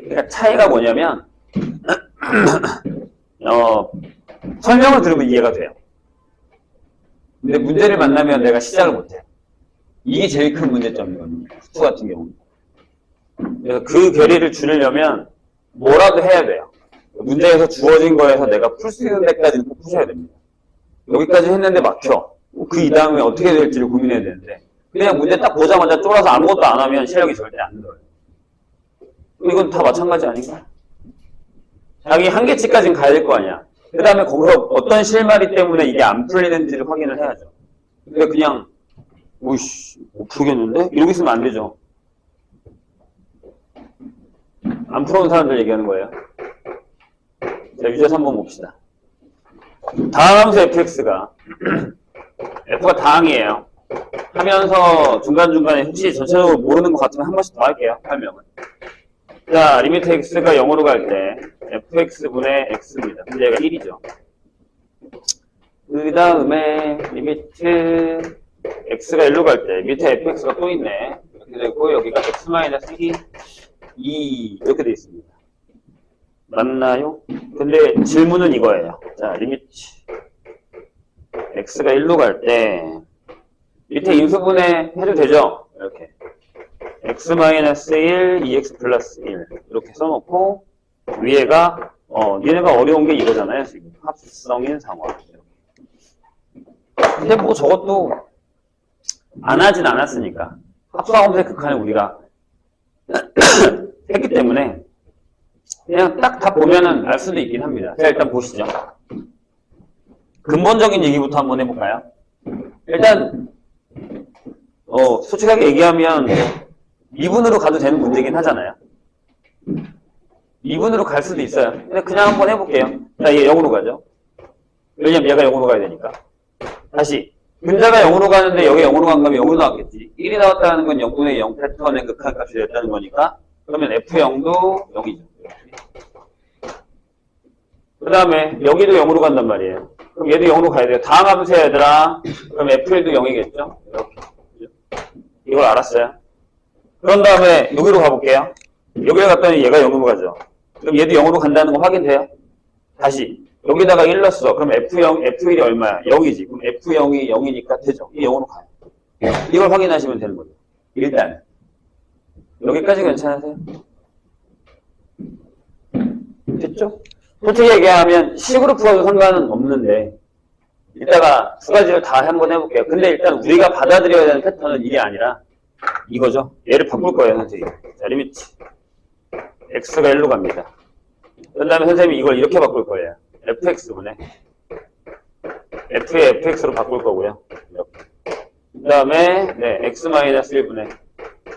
그러니까 차이가 뭐냐면 설명을 들으면 이해가 돼요. 근데 문제를 만나면 내가 시작을 못해요. 이게 제일 큰 문제점이거든요. 후투 같은 경우는. 그래서 그 괴리를 줄이려면 뭐라도 해야 돼요. 문제에서 주어진 거에서 내가 풀 수 있는 데까지는 꼭 푸셔야 됩니다. 여기까지 했는데 막혀. 그 이 다음에 어떻게 될지를 고민해야 되는데 그냥 문제 딱 보자마자 쫄아서 아무것도 안 하면 실력이 절대 안 늘어요. 이건 다 마찬가지 아닌가? 자기 한계치까지는 가야 될 거 아니야. 그 다음에 거기서 어떤 실마리 때문에 이게 안 풀리는지를 확인을 해야죠. 근데 그냥 오이씨 못 풀겠는데? 이러고 있으면 안 되죠. 안 풀어온 사람들 얘기하는 거예요. 자, 유제수 한번 봅시다. 다항함수 fx가 f가 다항이에요. 하면서 중간중간에 혹시 전체적으로 모르는 것 같으면 한 번씩 더 할게요. 설명을. 자, 리미트 x가 0으로 갈 때 fx분의 x입니다. 근데 얘가 1이죠. 그 다음에 리미트 x가 1로 갈 때 밑에 fx가 또 있네. 이렇게 되고 여기가 x-2 이렇게 되어 있습니다. 맞나요? 근데 질문은 이거예요. 자, 리미트 x가 1로 갈 때 밑에 인수분해 해도 되죠? 이렇게 x-1, 2x 플러스 1 이렇게 써놓고 위에가 얘네가 어려운 게 이거잖아요. 지금 합성인 상황. 근데 뭐 저것도 안 하진 않았으니까 합성함수의 극한을 우리가 했기 때문에 그냥 딱 다 보면은 알 수도 있긴 합니다. 자, 일단 보시죠. 근본적인 얘기부터 한번 해볼까요? 일단 솔직하게 얘기하면 미분으로 가도 되는 문제긴 하잖아요. 미분으로 갈 수도 있어요. 근데 그냥 한번 해볼게요. 자, 얘 0으로 가죠. 왜냐면 얘가 0으로 가야 되니까. 다시 분자가 0으로 가는데 여기 0으로 간 거면 0으로 나왔겠지. 1이 나왔다는 건 0분의 0 패턴의 극한값이 됐다는 거니까 그러면 F0도 0이죠. 그 다음에 여기도 0으로 간단 말이에요. 그럼 얘도 0으로 가야 돼요. 다항함수 얘들아. 그럼 F1도 0이겠죠? 이렇게. 이걸 알았어요. 그런 다음에 여기로 가볼게요. 여기로 갔더니 얘가 0으로 가죠. 그럼 얘도 0으로 간다는 거 확인돼요? 다시 여기다가 1 넣었어. 그럼 F1이 얼마야? 0이지. 그럼 F0이 0이니까 되죠. 이 0으로 가요. 이걸 확인하시면 되는 거죠. 일단 여기까지 괜찮으세요? 됐죠? 솔직히 얘기하면 식으로 풀어도 상관은 없는데 이따가 두 가지를 다 한번 해볼게요. 근데 일단 우리가 받아들여야 되는 패턴은 이게 아니라 이거죠. 얘를 바꿀 거예요, 선생님. 자, 리미트 x가 1로 갑니다. 그 다음에 선생님이 이걸 이렇게 바꿀 거예요. fx분의 f의 fx로 바꿀 거고요. 이렇게. 그 다음에 네, x-1분의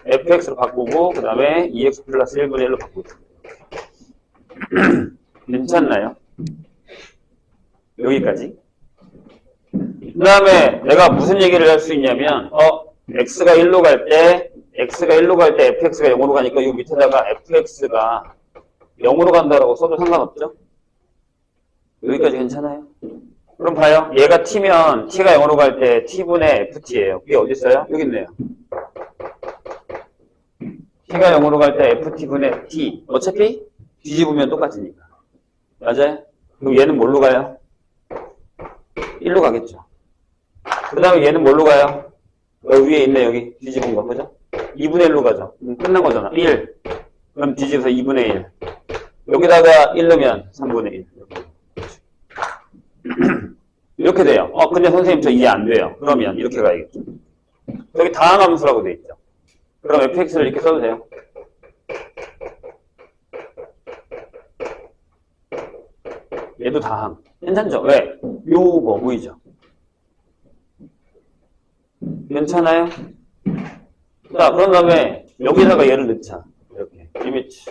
fx로 바꾸고 그 다음에 2x 플러스 1분의 1로 바꾸고 괜찮나요? 여기까지. 그 다음에 내가 무슨 얘기를 할 수 있냐면 x가 1로 갈 때 fx가 0으로 가니까 이 밑에다가 fx가 0으로 간다라고 써도 상관없죠? 여기까지 괜찮아요? 그럼 봐요. 얘가 t면 t가 0으로 갈 때 t분의 ft예요. 이게 어디 있어요? 여기 있네요. t가 0으로 갈 때 ft분의 t. 어차피 뒤집으면 똑같으니까. 맞아요? 그럼 얘는 뭘로 가요? 1로 가겠죠. 그 다음에 얘는 뭘로 가요? 여기 위에 있네, 여기. 뒤집은 거, 그죠? 2분의 1로 가죠. 끝난 거잖아. 1. 그럼 뒤집어서 2분의 1. 여기다가 1 넣으면 3분의 1. 이렇게 돼요. 근데 선생님 저 이해 안 돼요. 그러면 이렇게 가야겠죠. 여기 다항함수라고 돼 있죠. 그럼 fx를 이렇게 써도 돼요. 얘도 다항. 괜찮죠? 왜? 요거 보이죠? 괜찮아요? 자, 그런 다음에 여기다가 얘를 넣자. 이렇게. 리미트.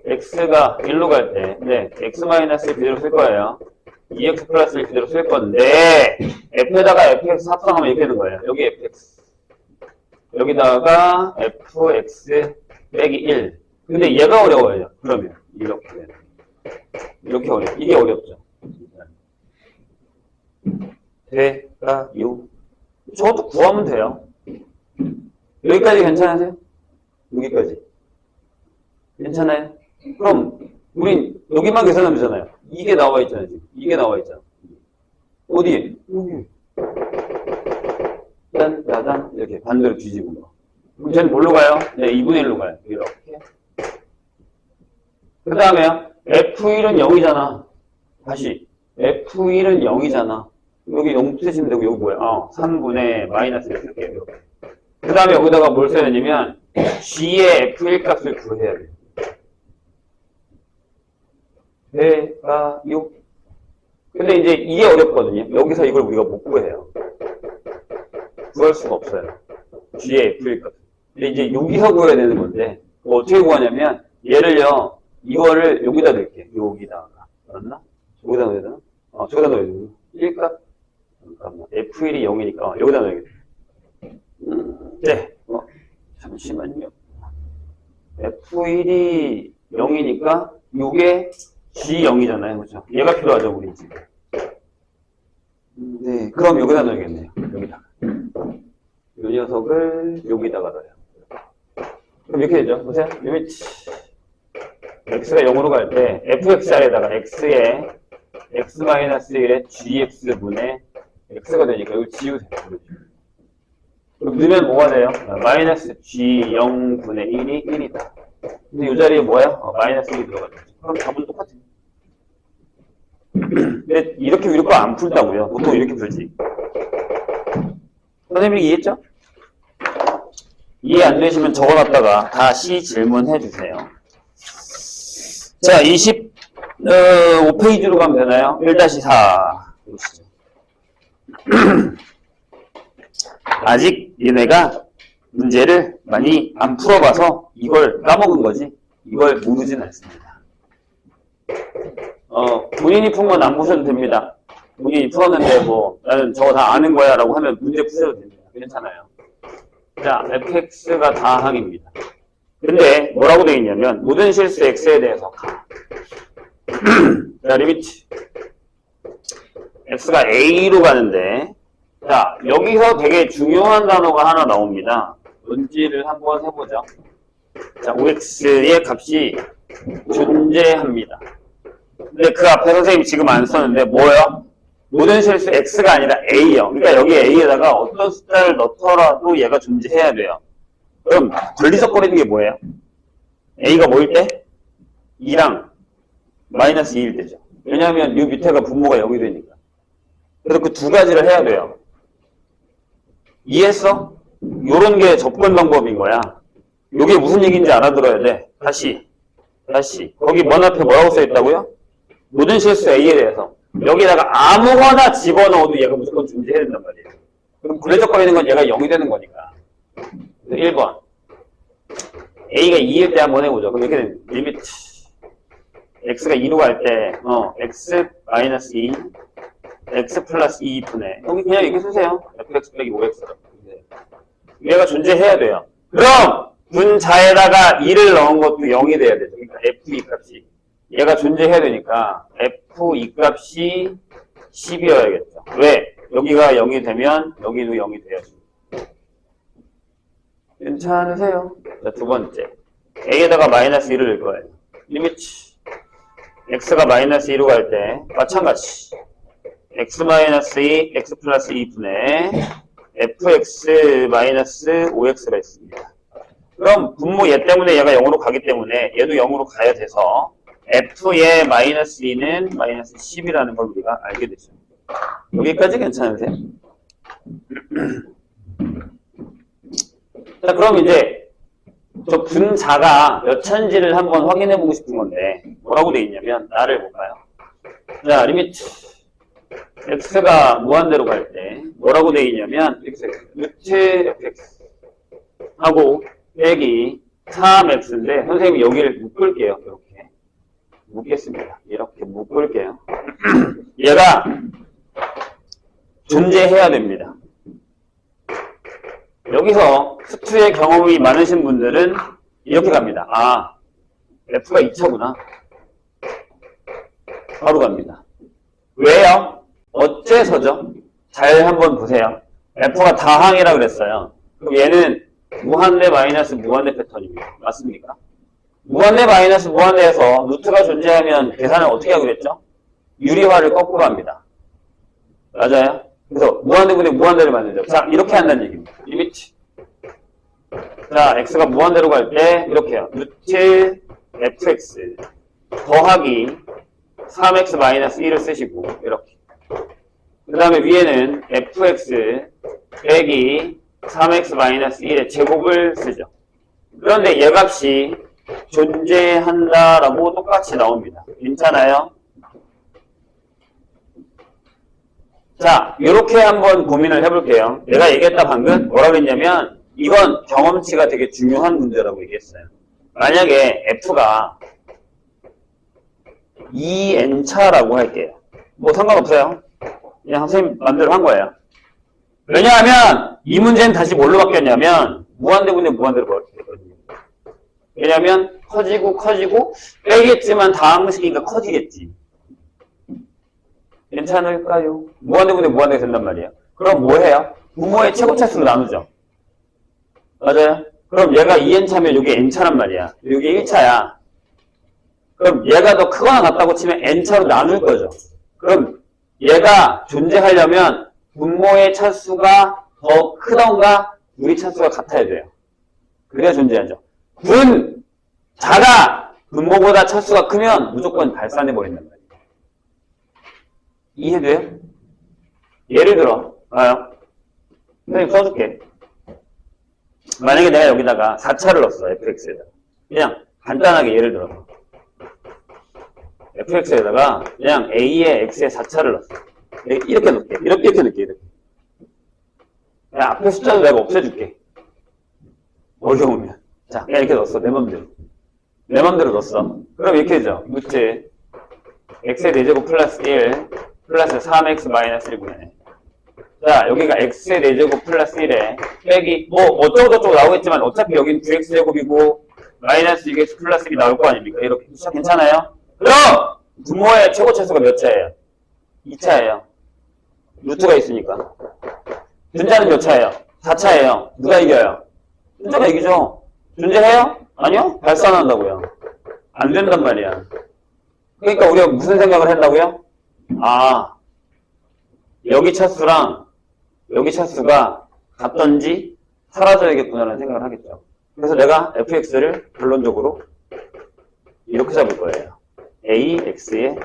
x가 1로 갈 때, 네, x-를 그대로 쓸 거예요. 2x 플러스를 그대로 쓸 건데, f에다가 fx 합성하면 이렇게 되는 거예요. 여기 fx. 여기다가 fx 빼기 1. 근데 얘가 어려워요. 그러면. 이렇게 되는. 이렇게 어려워. 이게 어렵죠. 돼가요. 저것도 구하면 돼요. 여기까지 괜찮으세요? 여기까지. 괜찮아요? 그럼 우린 여기만 계산하면 되잖아요. 이게 나와 있잖아요. 지금. 이게 나와 있잖아. 어디? 여기. 딴 이렇게 반대로 뒤집은 거. 그럼 쟤는 뭘로 가요? 네, 2분의 1로 가요. 이렇게. 그 다음에요. F1은 0이잖아. 다시. F1은 0이잖아. 여기 0 쓰시면 되고, 여기 뭐야? 3분의 마이너스 1 쓸게요. 이렇게. 그 다음에 여기다가 뭘 써야 되냐면, G의 F1 값을 구해야 돼요. 해가요. 근데 이제 이게 어렵거든요. 여기서 이걸 우리가 못 구해요. 구할 수가 없어요. G의 F일 값. 근데 이제 여기서 구해야 되는 건데, 뭐 어떻게 구하냐면, 얘를요, 이거를 여기다 넣을게. 여기다가. 알았나? 여기다 넣어야 되나? 저기다 넣어야 되나? 1값? 잠깐만. F1이 0이니까, 여기다 넣어야겠다. 네. 잠시만요. F1이 0이니까, 요게 G0이잖아요. 그죠? 얘가 필요하죠, 우리 지금. 네. 그럼 여기다 넣어야겠네요. 여기다가. 이 녀석을 여기다가 넣어요. 그럼 이렇게 되죠. 보세요. 리미트 x가 0으로 갈 때 fxr에다가 x에 x-1의 gx분의 x가 되니까 이거 지우세요. 그럼 넣으면 뭐가 돼요? 마이너스 g0분의 1이 1이다. 근데 이 자리에 뭐예요? 마이너스 1이 들어가죠. 그럼 답은 똑같아요. 근데 이렇게 위로 안 풀다고요. 보통 이렇게 풀지. 선생님이 이해했죠? 이해 안 되시면 적어놨다가 다시 질문해 주세요. 자, 25페이지로 가면 되나요? 1-4. 보시죠. 아직 얘네가 문제를 많이 안 풀어봐서 이걸 까먹은 거지, 이걸 모르진 않습니다. 본인이 푼 건 안 보셔도 됩니다. 본인이 풀었는데 뭐 나는 저거 다 아는 거야 라고 하면 문제 푸셔도 됩니다. 괜찮아요. 자, fx가 다항입니다. 근데 뭐라고 되어 있냐면 모든 실수 x에 대해서 가. 자, 리미트 x가 a로 가는데, 자, 여기서 되게 중요한 단어가 하나 나옵니다. 뭔지를 한번 해보죠. 자, OX의 값이 존재합니다. 근데 그 앞에 선생님이 지금 안 썼는데 뭐예요? 모든 실수 x가 아니라 a요. 그러니까 여기 a에다가 어떤 숫자를 넣더라도 얘가 존재해야 돼요. 그럼 걸리적거리는 게 뭐예요? a가 뭐일 때? 2랑 마이너스 2일 때죠. 왜냐하면 이 밑에가 분모가 0이 되니까. 그래서 그 두 가지를 해야 돼요. 이해했어? 요런 게 접근 방법인 거야. 요게 무슨 얘기인지 알아들어야 돼. 다시. 거기 먼 앞에 뭐라고 써있다고요? 모든 실수 A에 대해서. 여기다가 아무거나 집어넣어도 얘가 무조건 존재해야 된단 말이에요. 그럼 굴레적거리는 건 얘가 0이 되는 거니까. 1번. A가 2일 때 한번 해보죠. 그럼 이렇게 되면 리미트. X가 2로 갈 때, X-2, X 플러스 2분의. 여기 그냥 이렇게 쓰세요. fx 빼기 5x. 얘가 존재해야 돼요. 그럼 분자에다가 2를 넣은 것도 0이 돼야 되죠. 그러니까 f2 값이. 얘가 존재해야 되니까 f2 값이 10이어야겠죠. 왜? 여기가 0이 되면 여기도 0이 돼야죠. 괜찮으세요? 자, 두 번째. a에다가 마이너스 1을 넣을 거예요. 리미트. x가 마이너스 2로 갈 때 마찬가지. x-2, x 플러스 2분의 fx-5x가 있습니다. 그럼 분모 얘 때문에 얘가 0으로 가기 때문에 얘도 0으로 가야 돼서 f의 마이너스 2는 마이너스 10이라는 걸 우리가 알게 되죠. 여기까지 괜찮으세요? 자, 그럼 이제 저 분자가 몇 차인지를 한번 확인해 보고 싶은 건데 뭐라고 돼 있냐면 나를 볼까요? 자, 리미트 x가 무한대로 갈 때 뭐라고 돼 있냐면 루트 fx 하고 빼기 3x인데 선생님이 여기를 묶을게요. 이렇게 묶겠습니다. 이렇게 묶을게요. 얘가 존재해야 됩니다. 여기서 수투의 경험이 많으신 분들은 이렇게 갑니다. 아, f가 2차구나. 바로 갑니다. 왜요? 어째서죠? 잘 한번 보세요. f가 다항이라 그랬어요. 그럼 얘는 무한대 마이너스 무한대 패턴입니다. 맞습니까? 무한대 마이너스 무한대에서 루트가 존재하면 계산을 어떻게 하기로 했죠? 유리화를 거꾸로 합니다. 맞아요? 그래서 무한대분의 무한대를 만들죠. 자, 이렇게 한다는 얘기입니다. 리미트. 자, x가 무한대로 갈 때 이렇게 해요. 루트 fx 더하기 3x 마이너스 1을 쓰시고 이렇게. 그 다음에 위에는 fx 빼기 3x 마이너스 1의 제곱을 쓰죠. 그런데 얘 값이 존재한다라고 똑같이 나옵니다. 괜찮아요? 자, 이렇게 한번 고민을 해볼게요. 내가 얘기했다 방금 뭐라고 했냐면 이건 경험치가 되게 중요한 문제라고 얘기했어요. 만약에 f가 2n차라고 할게요. 뭐 상관없어요. 그냥 선생님 마음대로 한 거예요. 왜냐하면 이 문제는 다시 뭘로 바뀌었냐면 무한대분의 무한대로 바뀌었거든요. 왜냐하면 커지고 빼겠지만 다음 식이니까 커지겠지. 괜찮을까요? 무한대분의 무한대가 된단 말이에요. 그럼 뭐 해요? 분모의 최고차수로 나누죠. 맞아요? 그럼 얘가 2n차면 여기 n차란 말이야. 여기 1차야. 그럼 얘가 더 크거나 같다고 치면 n차로 나눌 거죠. 그럼 얘가 존재하려면 분모의 차수가 더 크던가 우리 차수가 같아야 돼요. 그래야 존재하죠. 자가 분모보다 차수가 크면 무조건 발산해버린단 말이에요. 이해돼요? 예를 들어 봐요. 선생님 써줄게. 만약에 내가 여기다가 4차를 넣었어. fx에다가 그냥 간단하게 예를 들어서 fx에다가 그냥 a에 x에 4차를 넣었어. 이렇게 넣을게. 이렇게 넣을게. 이렇게. 그냥 앞에 숫자도 내가 없애줄게. 어려우면. 자, 그냥 이렇게 넣었어. 내 맘대로. 내 맘대로 넣었어. 그럼 이렇게 되죠. 루트 x의 4제곱 플러스 1 플러스 3x 마이너스 1분의 자, 여기가 x의 4제곱 플러스 1에 빼기 뭐 어쩌고저쩌고 나오겠지만 어차피 여긴 9x제곱이고 마이너스 6x 플러스 1이 나올 거 아닙니까? 이렇게 숫자 괜찮아요? 그럼 분모의 최고 차수가 몇 차예요? 2차예요. 루트가 있으니까. 분자는 몇 차예요? 4차예요. 누가 이겨요? 분자가 이기죠. 존재해요? 아니요? 발산한다고요. 안 된단 말이야. 그러니까 우리가 무슨 생각을 한다고요? 아, 여기 차수랑 여기 차수가 같던지 사라져야겠구나라는 생각을 하겠죠. 그래서 내가 fx를 결론적으로 이렇게 잡을 거예요. ax의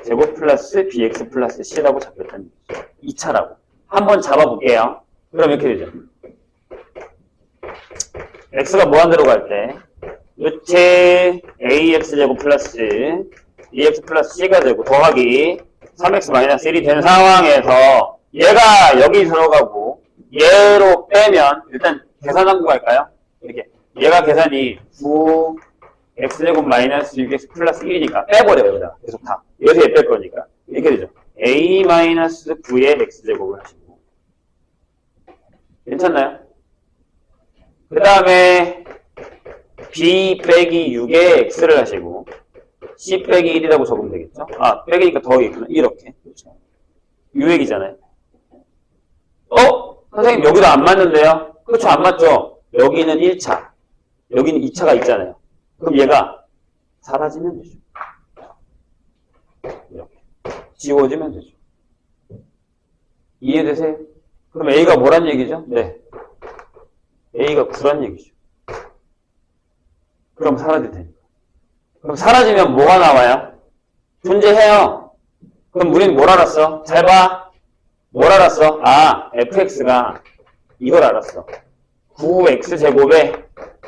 제곱 플러스 bx 플러스 c라고 잡혔다는 거죠. 2차라고. 한번 잡아볼게요. 그럼 이렇게 되죠. x가 무한대로 갈 때 루트 ax 제곱 플러스 bx 플러스 c가 되고 더하기 3x 마이너스 1이 되는 상황에서 얘가 여기 들어가고 얘로 빼면 일단 계산하고 갈까요? 이렇게 얘가 계산이 9x제곱 마이너스 6x 플러스 1이니까 빼버려요. 여기다 계속 다 여기서 얘 뺄 거니까 이렇게 되죠. a 마이너스 9의 x제곱을 하시고 괜찮나요? 그 다음에 b 빼기 6의 x를 하시고 c 빼기 1이라고 적으면 되겠죠? 아, 빼기니까 더하기구나. 이렇게. 그렇죠. 유액이잖아요. 선생님, 여기도 안 맞는데요? 그렇죠, 안 맞죠? 여기는 1차. 여기는 2차가 있잖아요. 그럼 얘가 사라지면 되죠. 이렇게. 지워지면 되죠. 이해되세요? 그럼 A가 뭐란 얘기죠? 네. A가 9란 얘기죠. 그럼 사라질 테니까. 그럼 사라지면 뭐가 나와요? 존재해요. 그럼 우린 뭘 알았어? 잘 봐. 뭘 알았어? 아, fx가 이걸 알았어. 9x제곱에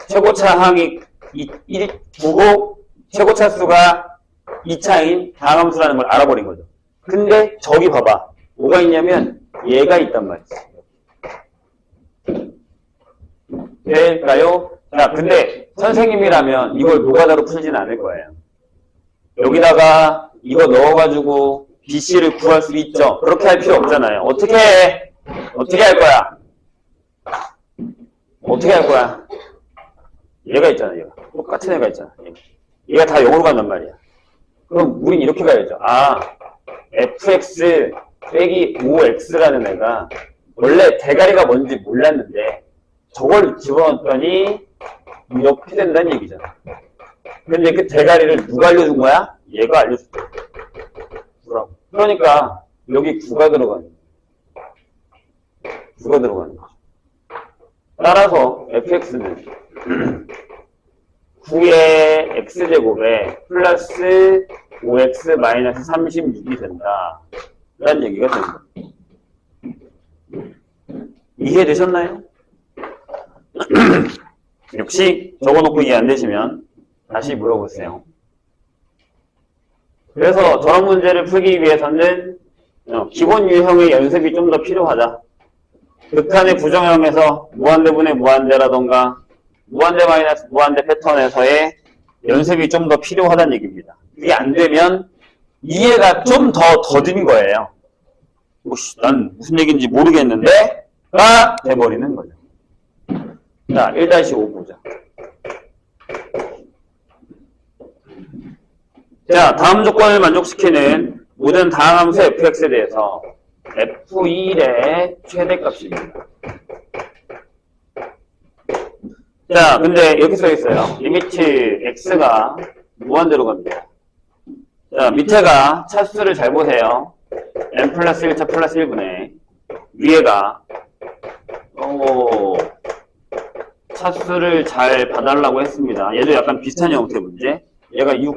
최고차 항이 9고 최고차 수가 2차인 다함수라는 걸 알아버린 거죠. 근데 저기 봐봐. 뭐가 있냐면 얘가 있단 말이지. 될까요? 자, 근데 선생님이라면 이걸 노가다로 풀지는 않을 거예요. 여기다가 이거 넣어가지고 BC를 구할 수 있죠. 그렇게 할 필요 없잖아요. 어떻게 해? 어떻게 할 거야? 어떻게 할 거야? 얘가 있잖아, 얘가. 똑같은 애가 있잖아. 얘가 다 0으로 간단 말이야. 그럼 우린 이렇게 가야죠. 아, fx 빼기 5x라는 애가 원래 대가리가 뭔지 몰랐는데 저걸 집어넣었더니 이렇게 된다는 얘기잖아. 근데 그 대가리를 누가 알려준 거야? 얘가 알려준 거야. 9라고. 그러니까 여기 9가 들어가는 거야. 9가 들어가는 거죠. 따라서 fx는 9의 x제곱에 플러스 5x 마이너스 36이 된다. 라는 얘기가 되는 거예요. 이해되셨나요? 역시 적어놓고 이해 안 되시면 다시 물어보세요. 그래서 저런 문제를 풀기 위해서는 기본 유형의 연습이 좀 더 필요하다. 극한의 부정형에서 무한대분의 무한대라던가 무한대 마이너스 무한대 패턴에서의 연습이 좀 더 필요하다는 얘기입니다. 이게 안 되면 이해가 좀 더 더딘 거예요. 난 무슨 얘기인지 모르겠는데 가 돼버리는 거죠. 자, 1-5 보자. 자, 다음 조건을 만족시키는 모든 다항함수 fx에 대해서 f1의 최대값입니다. 자, 근데 이렇게 써있어요. 리미트 x가 무한대로 갑니다. 자, 밑에가 차수를 잘 보세요. n 플러스 1차 플러스 1분의 위에가 차수를 잘 봐달라고 했습니다. 얘도 약간 비슷한 형태 문제. 얘가 6.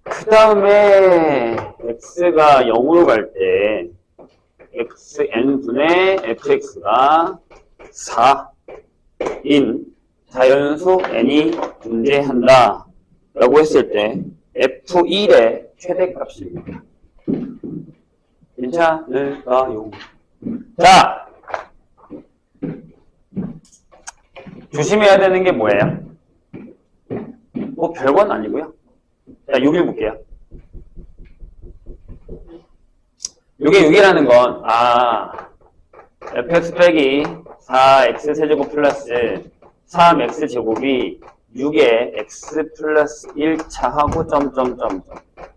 그 다음에 x가 0으로 갈 때 xn분의 fx가 4인 자연수 n이 존재한다 라고 했을 때 f1의 최대값입니다. 괜찮을까요? 자, 조심해야 되는 게 뭐예요? 뭐 별건 아니고요. 자, 6일 볼게요. 요게 6이라는 건 fx 빼기 4x 세제곱 플러스 3x 제곱이 6에 x 플러스 1차하고 점점점점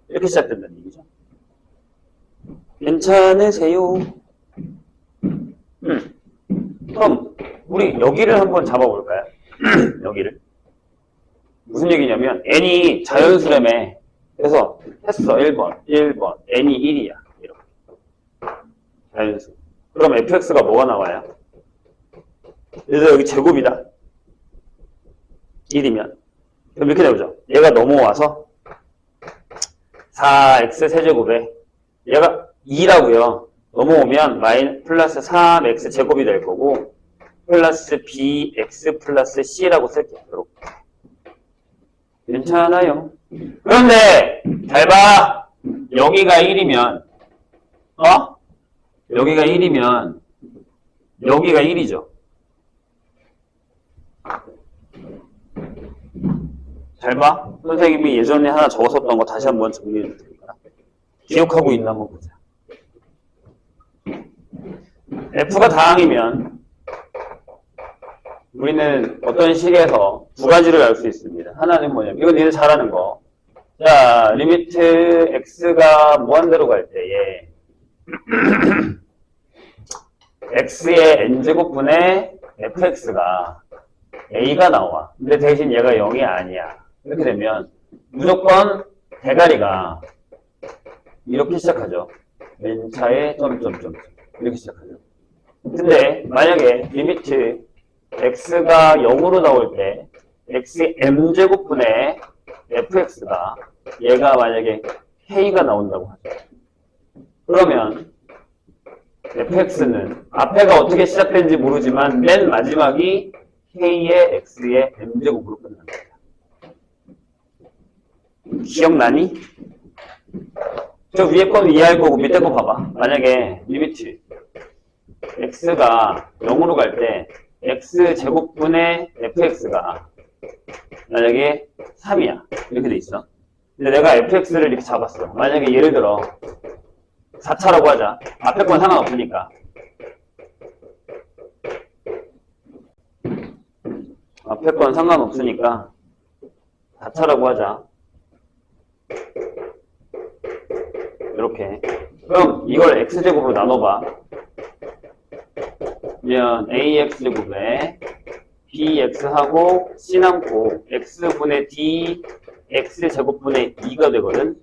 이렇게 시작된다는 얘기죠. 괜찮으세요? 그럼 우리 여기를 한번 잡아볼까요? 여기를. 무슨 얘기냐면 n이 자연수라며. 그래서 했어. 1번 n이 1이야. 이렇게. 자연수. 그럼 fx가 뭐가 나와요? 그래서 여기 제곱이다. 1이면. 그럼 이렇게 되죠. 얘가 넘어와서 4x 세제곱에 얘가 2라고요. 넘어오면 플러스 3x 제곱이 될 거고 플러스 bx 플러스 c라고 쓸게요. 이렇게. 괜찮아요. 그런데 잘 봐. 여기가 1이면 여기가 1이면 여기가 1이죠. 잘 봐. 선생님이 예전에 하나 적었었던 거 다시 한번 정리해 줄 테니까. 기억하고 있나 한번 보자. F가 다항이면 우리는 어떤 식에서 두 가지를 알 수 있습니다. 하나는 뭐냐면 이건 니네 잘 아는 거. 자, 리미트 x가 무한대로 갈 때에 x의 n제곱분의 fx가 a가 나와. 근데 대신 얘가 0이 아니야. 이렇게 되면 무조건 대가리가 이렇게 시작하죠. 맨 차에 점점점 이렇게 시작하죠. 근데 만약에 리미트 x가 0으로 나올 때 x의 m제곱분의 fx가 얘가 만약에 k가 나온다고 하죠. 그러면 fx는 앞에가 어떻게 시작된지 모르지만 맨 마지막이 k의 x의 m제곱으로 끝납니다. 기억나니? 저 위에 거는 이해할 거고 밑에 거 봐봐. 만약에 리미트 x가 0으로 갈 때 x제곱분의 fx가 만약에 3이야. 이렇게 돼 있어. 근데 내가 fx를 이렇게 잡았어. 만약에 예를 들어 4차라고 하자. 앞에 건 상관없으니까. 앞에 건 상관없으니까 4차라고 하자. 이렇게. 그럼 이걸 x제곱으로 나눠봐. 그러면 ax제곱에 bx하고 c 남고 x분의 d x제곱분의 2가 되거든.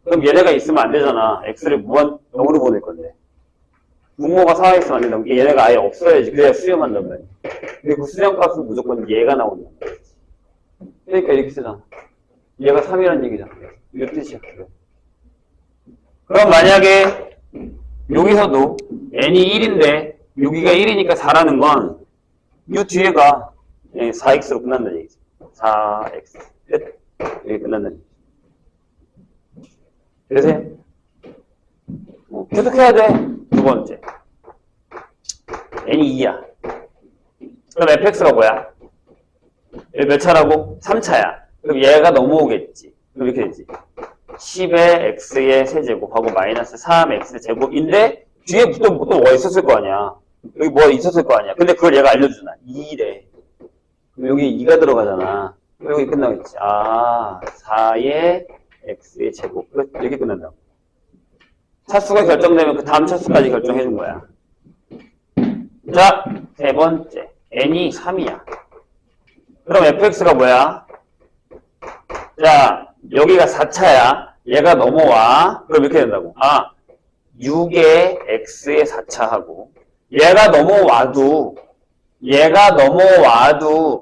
그럼 얘네가 있으면 안 되잖아. x를 무한 0으로 보낼 건데. 분모가 4가 있으면 안 된다고. 얘네가 아예 없어야지. 그래야 수렴한단 말이야. 그리고 수렴값은 무조건 얘가 나온단 말이야. 그러니까 이렇게 쓰잖아. 얘가 3이라는 얘기잖아. 이 뜻이야. 그럼 만약에 여기서도 n이 1인데 여기가 1이니까 4라는 건 이 뒤에가 4x로 끝난다는 얘기지. 4x 끝. 이게 끝난다는 얘기지. 되세요? 계속 해야 돼. 두 번째. n이 2야. 그럼 fx가 뭐야? 얘 몇 차라고? 3차야. 그럼 얘가 넘어오겠지. 그럼 이렇게 되지. 10의 x의 세제곱하고 마이너스 3x 제곱인데 뒤에 또 뭐가 있었을 거 아니야. 여기 뭐가 있었을 거 아니야. 근데 그걸 얘가 알려주잖아. 2래. 그럼 여기 2가 들어가잖아. 여기 끝나겠지. 4의 x의 제곱. 끝. 이렇게 끝난다고. 차수가 결정되면 그 다음 차수까지 결정해준 거야. 자, 세 번째. n이 3이야. 그럼 fx가 뭐야? 자, 여기가 4차야. 얘가 넘어와. 그럼 이렇게 된다고. 6의 x의 4차하고 얘가 넘어와도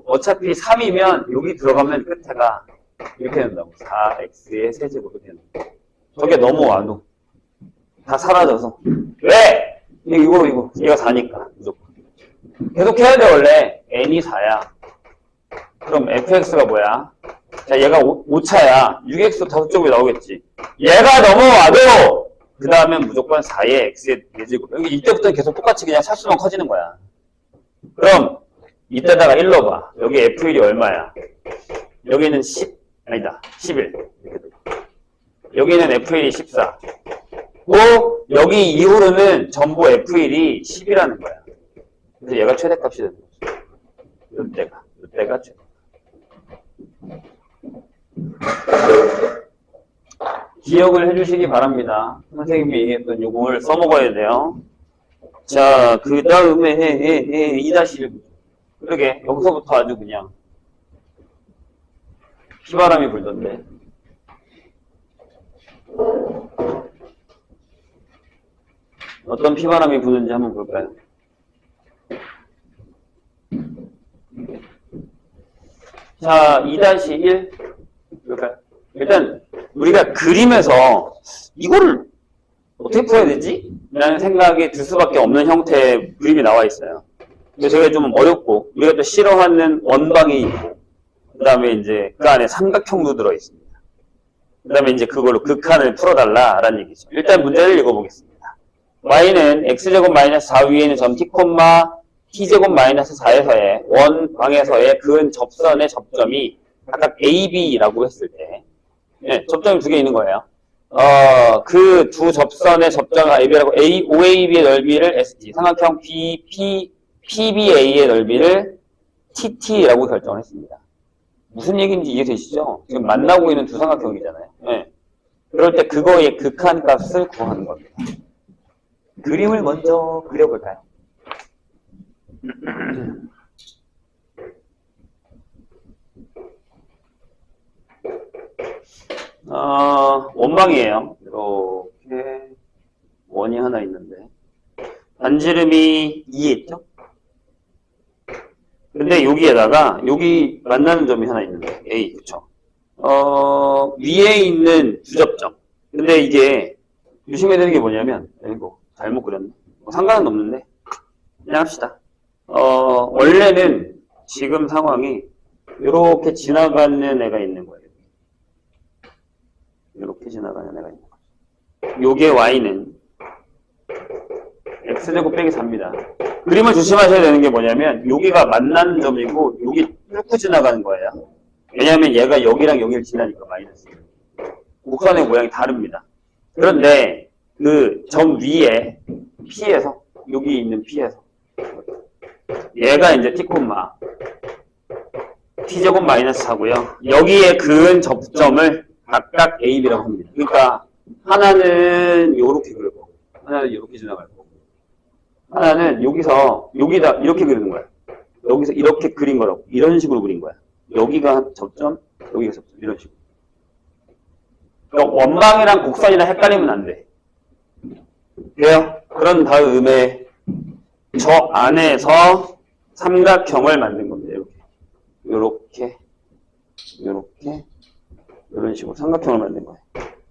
어차피 3이면 여기 들어가면 끝에가 이렇게 된다고. 4x의 세제곱 이렇게 된다고. 저게 넘어와도 다 사라져서. 왜? 이거 얘가 4니까 무조건. 계속 해야 돼 원래. n이 4야. 그럼 fx가 뭐야? 자, 얘가 5차야. 6x 다섯 쪽에 나오겠지. 얘가 넘어와도 그 다음엔 무조건 4의 x의 4제곱. 여기 이때부터는 계속 똑같이 그냥 차수만 커지는 거야. 그럼 이때다가 1 넣어봐. 여기 f1이 얼마야? 여기는 10, 아니다. 11. 이렇게 돼. 여기는 f1이 14. 또 여기 이후로는 전부 f1이 10이라는 거야. 그래서 얘가 최대값이 되는 거지. 이때가 최대. 기억을 해주시기 바랍니다. 선생님이 얘기했던 요걸 써먹어야 돼요. 자, 그 다음에 2-1. 그러게, 여기서부터 아주 그냥 피바람이 불던데. 어떤 피바람이 부는지 한번 볼까요? 자, 2-1. 볼까요? 일단 우리가 그림에서 이거를 어떻게 풀어야 되지? 라는 생각이 들 수밖에 없는 형태의 그림이 나와 있어요. 근데 저게 좀 어렵고 우리가 또 싫어하는 원방이 있고 그 다음에 이제 그 안에 삼각형도 들어있습니다. 그 다음에 이제 그걸로 극한을 풀어달라라는 얘기죠. 일단 문제를 읽어보겠습니다. y는 x제곱 마이너스 4 위에 있는 점 t, t제곱 마이너스 4에서의 원방에서의 근 접선의 접점이 각각 a, b라고 했을 때 접점이 두 개 있는 거예요. 그 두 접선의 접점 AB라고 OAB의 넓이를 ST, 삼각형 PBA의 넓이를 TT라고 결정을 했습니다. 무슨 얘기인지 이해되시죠? 지금 만나고 있는 두 삼각형이잖아요. 네. 그럴 때 그거의 극한값을 구하는 겁니다. 그림을 먼저 그려볼까요? 원방이에요. 이렇게 원이 하나 있는데 반지름이 2 있죠? 근데 여기에다가 여기 만나는 점이 하나 있는데 A, 그쵸? 위에 있는 두 접점. 근데 이게 조심해야 되는 게 뭐냐면 이거 잘못 그렸네. 상관은 없는데 그냥 합시다. 원래는 지금 상황이 이렇게 지나가는 애가 있는 거예요. 이렇게 지나가는 애가 있는 거죠. 요게 y는 x제곱 빼기 4입니다. 그림을 조심하셔야 되는 게 뭐냐면 여기가 만나는 점이고 여기 뚫고 지나가는 거예요. 왜냐하면 얘가 여기랑 여기를 지나니까 마이너스. 곡선의 모양이 다릅니다. 그런데 그 점 위에 P에서 여기 있는 P에서 얘가 이제 T, T제곱 마이너스 하고요. 여기에 그은 접점을 각각 A, B라고 합니다. 그러니까 하나는 이렇게 그릴 거고 하나는 이렇게 지나갈 거고 하나는 여기서 여기다 이렇게 그리는 거야. 여기서 이렇게 그린 거라고. 이런 식으로 그린 거야. 여기가 접점, 여기가 접점. 이런 식으로. 그러니까 원망이랑 곡선이랑 헷갈리면 안 돼. 돼요? 그런 다음에 저 안에서 삼각형을 만든 겁니다. 이렇게. 요렇게. 이런 식으로 삼각형을 만든 거예요.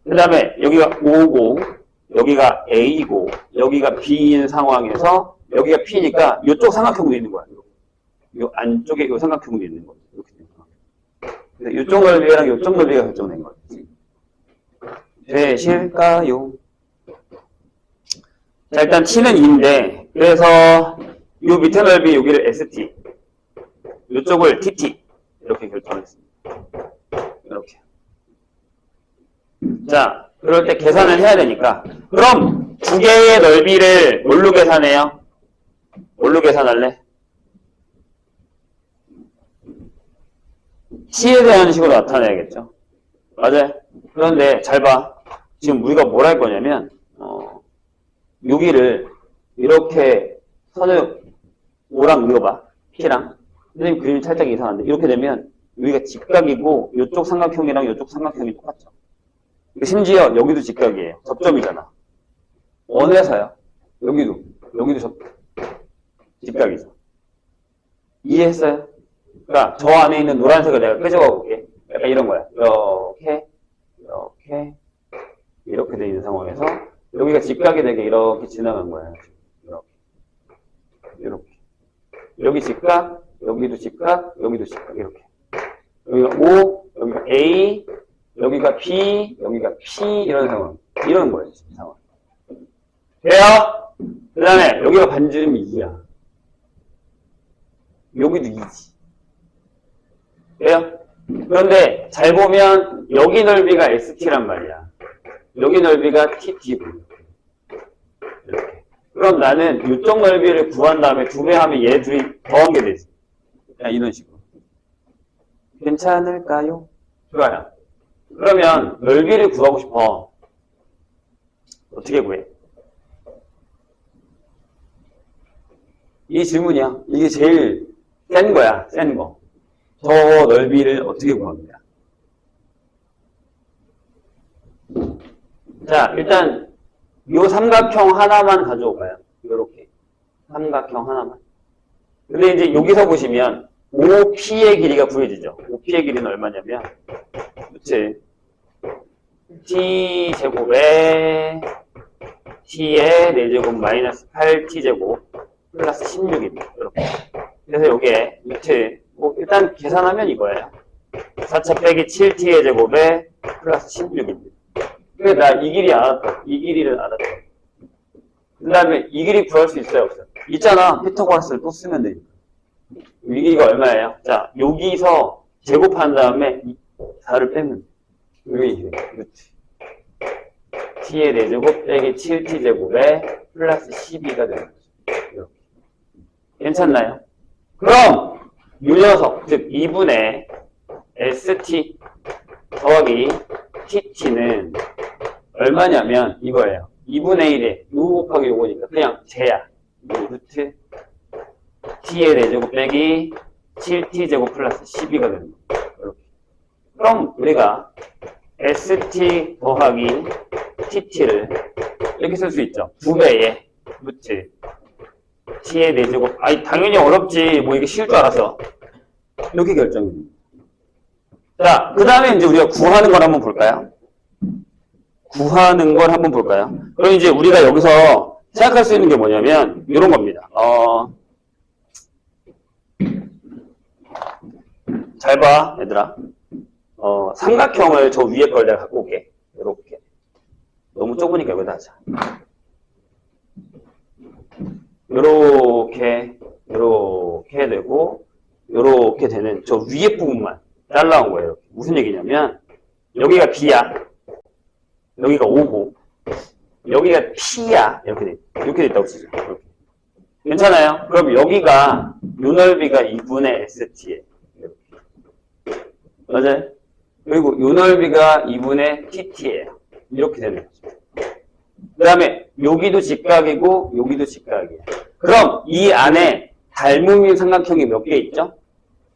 그 다음에 여기가 O고, 여기가 A고, 여기가 B인 상황에서 여기가 P니까 이쪽 삼각형으로 있는 거야. 요 안쪽에 이 삼각형으로 있는 거예요. 이렇게 되는 거예요. 그래서 이쪽 넓이랑 이쪽 넓이가 결정된 거예요. 되실까요? 자, 일단 T는 2인데, 그래서 요 밑에 넓이 여기를 ST, 이쪽을 TT 이렇게 결정했습니다. 이렇게. 자, 그럴 때 계산을 해야 되니까. 그럼 두 개의 넓이를 뭘로 계산해요? 뭘로 계산할래? T에 대한 식으로 나타내야겠죠. 맞아요. 그런데 잘 봐. 지금 우리가 뭘 할 거냐면 여기를 이렇게 선을 O랑 이거 P랑 선생님 그림이 살짝 이상한데 이렇게 되면 여기가 직각이고 이쪽 삼각형이랑 이쪽 삼각형이 똑같죠. 심지어 여기도 직각이에요. 접점이잖아. 원에서요. 여기도 직각이죠. 이해했어요? 그러니까 저 안에 있는 노란색을 내가 끄집어 볼게. 약간 이런 거야. 이렇게 돼 있는 상황에서 여기가 직각이 되게 이렇게 지나간 거야. 이렇게. 여기 직각, 여기도 직각, 여기도 직각. 이렇게. 여기가 O, 여기가 A, 여기가 B, 여기가 P 이런 상황. 이런 거예요. 지금 상황. 돼요? 그 다음에 여기가 반지름이 2야. 여기도 2지. 돼요? 그런데 잘 보면 여기 넓이가 ST란 말이야. 여기 넓이가 TT고. 이렇게. 그럼 나는 이쪽 넓이를 구한 다음에 2배 하면 얘 둘이 더한 게 되지. 이런 식으로. 괜찮을까요? 좋아요. 그러면 넓이를 구하고 싶어. 어떻게 구해? 이 질문이야. 이게 제일 센 거야. 센 거. 저 넓이를 어떻게 구합니다. 자, 일단 이 삼각형 하나만 가져올까요? 이렇게 삼각형 하나만. 근데 이제 여기서 보시면 OP의 길이가 구해지죠. OP의 길이는 얼마냐면 그치? T제곱에 T의 4제곱 마이너스 8T제곱 플러스 16입니다. 이렇게. 그래서 요게 밑에 일단 계산하면 이거예요. 4차 빼기 7T의 제곱에 플러스 16입니다. 근데 나 이 길이 알았다. 이 길이를 알았다. 그 다음에 이 길이 구할 수 있어요? 없어요? 있잖아. 피타고라스를 또 쓰면 되니까. 이 길이가 얼마예요? 자, 여기서 제곱한 다음에 4를 빼면 여기 그렇지. T의 4제곱 빼기 7T제곱에 플러스 12가 되는 거죠. 이렇게. 괜찮나요? 그럼 이 녀석, 즉 2분의 ST 더하기 TT는 얼마냐면 이거예요. 2분의 1에 요거 곱하기 요거니까 그냥 제야. 루트 T의 4제곱 빼기 7T제곱 플러스 12가 되는 거예요. 이렇게. 그럼 우리가 ST 더하기 TT를 이렇게 쓸 수 있죠. 2배의 루트 T의 4제곱. 아니 당연히 어렵지. 뭐 이게 쉬울 줄 알아서. 이렇게 결정입니다. 자, 그 다음에 이제 우리가 구하는 걸 한번 볼까요? 구하는 걸 한번 볼까요? 그럼 이제 우리가 여기서 생각할 수 있는 게 뭐냐면 이런 겁니다. 잘 봐, 얘들아. 삼각형을 저 위에 걸 내가 갖고 올게. 이렇게. 너무 좁으니까 여기다 하자. 요렇게 되고, 요렇게 되는 저 위에 부분만 잘라온 거예요. 무슨 얘기냐면, 여기가 B야. 여기가 O고, 여기가 P야. 이렇게 돼 있다고 치죠. 이렇게. 괜찮아요? 그럼 여기가, 요 넓이가 2분의 ST에. 맞아요? 그리고 요 넓이가 2분의 TT예요. 이렇게 되는 거죠. 그 다음에 여기도 직각이고 여기도 직각이에요. 그럼 이 안에 닮음인 삼각형이 몇 개 있죠?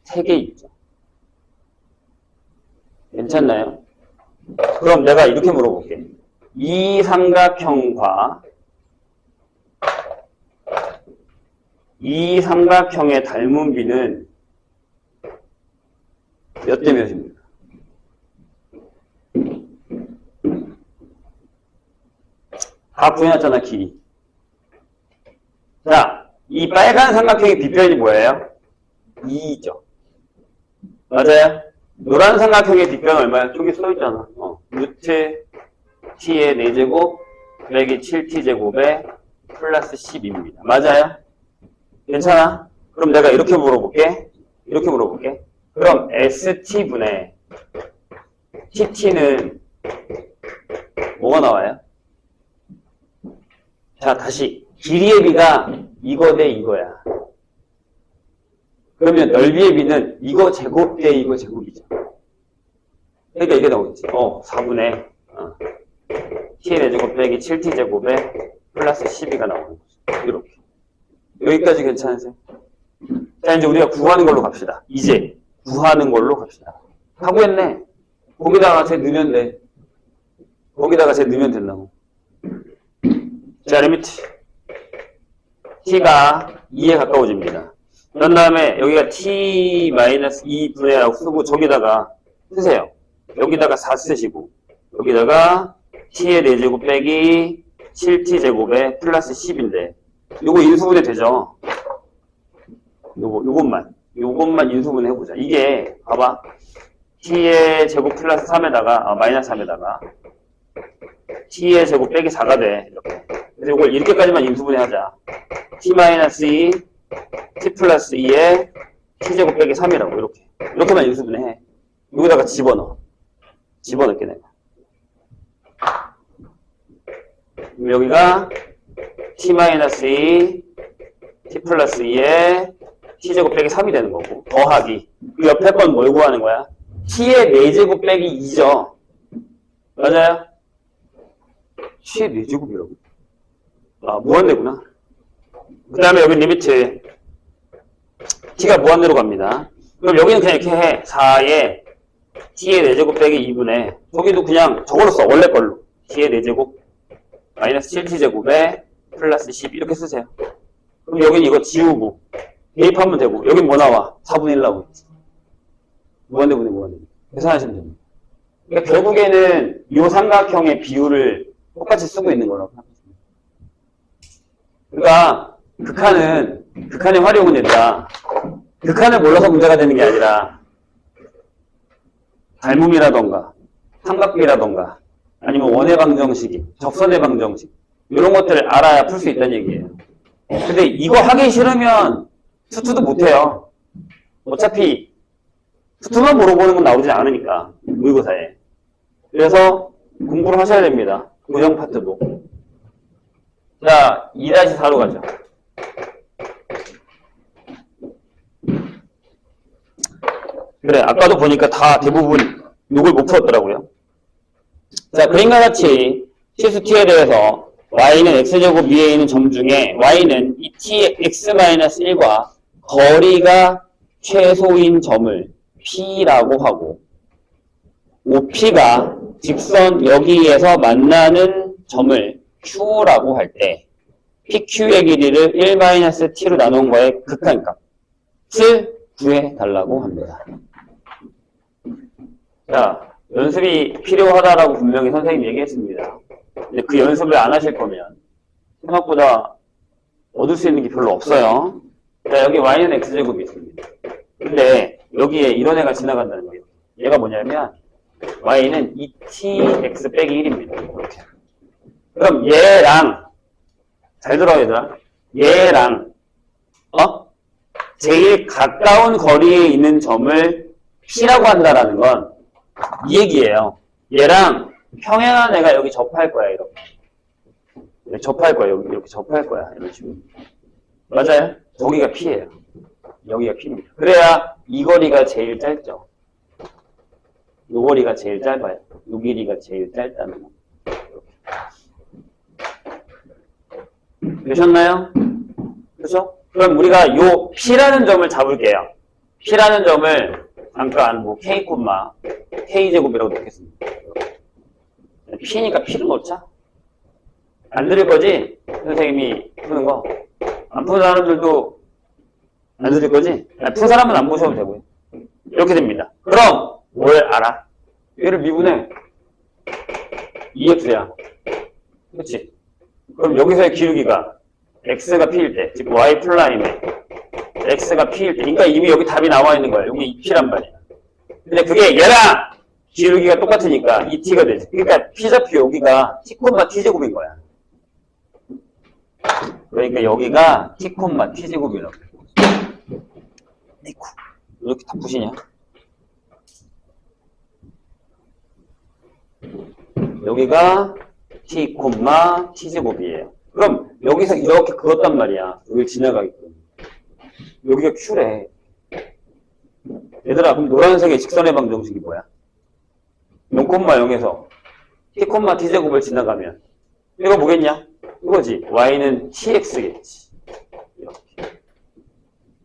3개 있죠. 괜찮나요? 그럼 내가 이렇게 물어볼게. 이 삼각형과 이 삼각형의 닮은 비는 몇 대 몇입니까? 다 구해놨잖아, 길이. 자, 이 빨간 삼각형의 비편이 뭐예요? 2죠. 맞아요? 노란 삼각형의 비편은 얼마야? 저기 써있잖아. 루트 t의 4제곱 빼기 7t제곱에 플러스 10입니다. 맞아요? 괜찮아? 그럼 내가 이렇게 물어볼게. 이렇게 물어볼게. 그럼 st분의 tt는 뭐가 나와요? 자, 다시 길이의 비가 이거 대 이거야. 그러면 넓이의 비는 이거 제곱 대 이거 제곱이죠. 그러니까 이게 나오겠지. 4분의 t의 4제곱 빼기 7t제곱에 플러스 12가 나오는 거죠. 이렇게. 여기까지 괜찮으세요? 자, 이제 우리가 구하는 걸로 갑시다. 이제 구하는 걸로 갑시다. 다 구했네. 거기다가 쟤 넣으면 돼. 거기다가 쟤 넣으면 된다고. 자, 리미트 t가 2에 가까워집니다. 그런 다음에 여기가 t-2분의라고 쓰고 저기다가 쓰세요. 여기다가 4 쓰시고 여기다가 t의 4제곱 빼기 7t제곱에 플러스 10인데 요거 인수분해 되죠? 요것만 인수분해 해보자. 이게 봐봐. t의 제곱 플러스 3에다가 마이너스 3에다가 t의 제곱 빼기 4가 돼. 이렇게. 그래서 이걸 이렇게까지만 인수분해 하자. t-2 t 플러스 2에 t제곱 빼기 3이라고 이렇게만 인수분해 해. 여기다가 집어넣게 내가. 여기가 t-2 t 플러스 2에 t제곱 빼기 3이 되는 거고 더하기 그 옆에 건 뭘 구하는 거야? t의 4제곱 빼기 2죠. 맞아요? t의 4제곱이라고? 무한대구나. 그 다음에 여기 리미트 t가 무한대로 갑니다. 그럼 여기는 그냥 이렇게 해. 4에 t의 4제곱 빼기 2분의 저기도 그냥 저걸로 써. 원래 걸로 t의 4제곱 마이너스 7t제곱에 플러스 10 이렇게 쓰세요. 그럼 여기는 이거 지우고 대입하면 되고 여긴 뭐 나와? 4분의 1 나오겠지. 무한대분의 무한대분 계산하시면 됩니다. 그러니까 결국에는 이 삼각형의 비율을 똑같이 쓰고 있는 거라고 생각하시면 됩니다. 그러니까 극한의 활용은 얘들아 극한을 몰라서 문제가 되는 게 아니라 닮음이라던가 삼각비라던가 아니면 원의 방정식이 적선의 방정식 이런 것들을 알아야 풀 수 있다는 얘기예요. 근데 이거 하기 싫으면 투투도 못해요. 어차피 투투만 물어보는 건 나오지 않으니까 모의고사에. 그래서 공부를 하셔야 됩니다. 고정 파트도. 자, 2-4로 가죠. 그래, 아까도 보니까 다 대부분 이걸 못 풀었더라고요. 자, 그림과 같이 실수 t에 대해서 y는 x제곱 위에 있는 점 중에 y는 이 t x-1과 거리가 최소인 점을 p라고 하고 OP가 직선 여기에서 만나는 점을 q라고 할 때 PQ의 길이를 1-t로 나눈 거의 극한값을 구해달라고 합니다. 자, 연습이 필요하다라고 분명히 선생님이 얘기했습니다. 근데 그 연습을 안 하실 거면 생각보다 얻을 수 있는 게 별로 없어요. 자, 여기 y는 x제곱이 있습니다. 근데 여기에 이런 애가 지나간다는 거예요. 얘가 뭐냐면 y는 2tx 빼기 1입니다. 이렇게. 그럼 얘랑 잘 들어 얘들아. 얘랑 제일 가까운 거리에 있는 점을 P라고 한다라는 건 이 얘기예요. 얘랑 평행한 애가 여기 접할 거야, 이렇게. 접할 거야, 여기 이렇게 접할 거야, 이런 식으로. 맞아요? 저기가 P예요. 여기가 P입니다. 그래야 이 거리가 제일 짧죠. 요 거리가 제일 짧아요. 요 길이가 제일 짧다는 거. 이렇게. 되셨나요? 그렇죠? 그럼 우리가 요 P라는 점을 잡을게요. P라는 점을 잠깐 뭐 K, K제곱이라고 넣겠습니다. P니까 P를 넣자. 안 들을 거지? 선생님이 푸는 거. 안 푸는 사람들도 안 들을 거지? 푼 사람은 안 보셔도 되고요. 이렇게 됩니다. 그럼 뭘 알아? 얘를 미분해. 2x야. 그렇지? 그럼 여기서의 기울기가 x가 p일 때, 즉 y 플라임에 x가 p일 때, 그러니까 이미 여기 답이 나와 있는 거야. 여기 p란 말이야. 근데 그게 얘랑 기울기가 똑같으니까 2t가 되지. 그러니까 p좌표 여기가 t, t제곱인 거야. 그러니까 여기가 t, t제곱이라고. 아이고, 왜 이렇게 다 푸시냐? 여기가 t, t제곱이에요. 그럼 여기서 이렇게 그었단 말이야. 여기 지나가게끔. 여기가 q래. 얘들아, 그럼 노란색의 직선의 방정식이 뭐야? 0,0에서 t, t제곱을 지나가면 이거 뭐겠냐? 이거지. y는 tx겠지. 이렇게.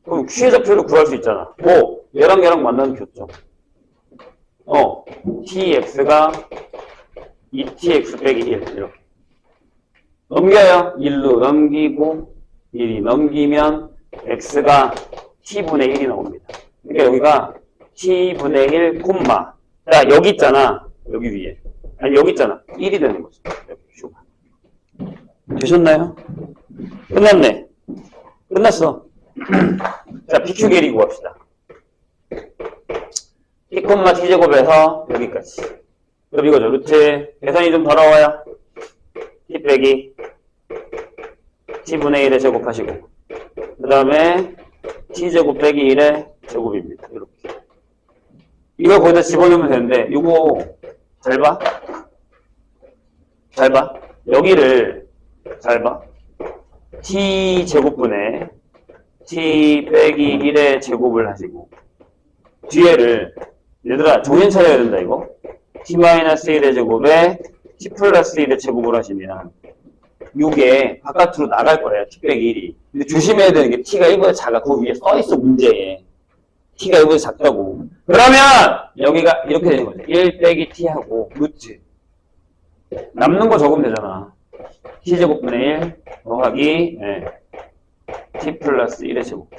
그럼 q의 좌표를 구할 수 있잖아. 오, 얘랑 만나는 교점. tx가 2tx 빼기 1 이렇게. 넘겨요. 1로 넘기고 1이 넘기면 x가 t분의 1이 나옵니다. 그러니까 여기가 t분의 1, 자, 여기 있잖아. 여기 위에. 아니, 여기 있잖아. 1이 되는 거죠. 여기 슈가. 되셨나요? 끝났네. 끝났어. 자, PQ 계리 구합시다. t, t제곱에서 여기까지. 그럼 이거죠. 루트. 계산이 좀 더러워요. t 빼기 t분의 1에 제곱하시고. 그 다음에 t제곱 빼기 1의 제곱입니다. 이렇게. 이걸 거기다 집어넣으면 되는데, 이거 잘 봐. 잘 봐. 여기를 잘 봐. t제곱분의 t 빼기 1의 제곱을 하시고, 뒤에를 얘들아 정신 차려야 된다 이거. t-1의 제곱에 t 플러스 1의 제곱을 하시면 이게 바깥으로 나갈 거예요. t 빼기 1이. 근데 조심해야 되는 게 t가 1보다 작아. 그 위에 써있어 문제에. t가 1보다 작다고. 그러면 여기가 이렇게 되는 거죠. 1 빼기 t하고 루트. 남는 거 적으면 되잖아. t제곱분의 1 더하기 t 플러스 1의 제곱.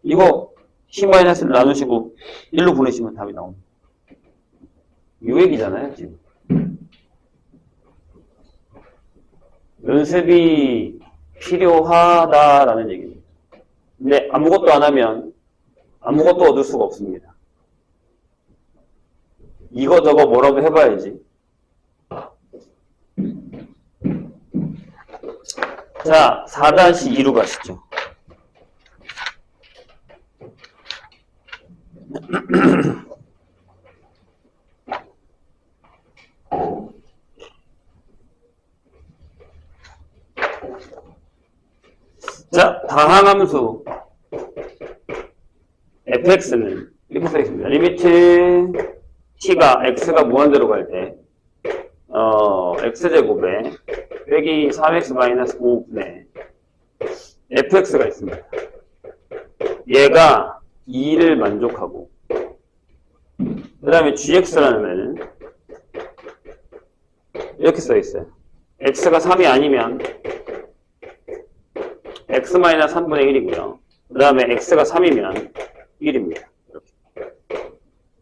이거 t-를 나누시고 1로 보내시면 답이 나옵니다. 이 얘기잖아요, 지금. 연습이 필요하다라는 얘기입니다. 근데 아무것도 안 하면 아무것도 얻을 수가 없습니다. 이거 저거 뭐라도 해봐야지. 자, 4-2로 가시죠. 자, 다항함수 fx는 이렇게 써있습니다. 리미트 t가 x가 무한대로 갈 때 x제곱에 빼기 3x-5분의 fx가 있습니다. 얘가 2를 만족하고 그 다음에 gx라는 애는 이렇게 써있어요. x가 3이 아니면 x-3분의 1이고요. 그 다음에 x가 3이면 1입니다. 이렇게.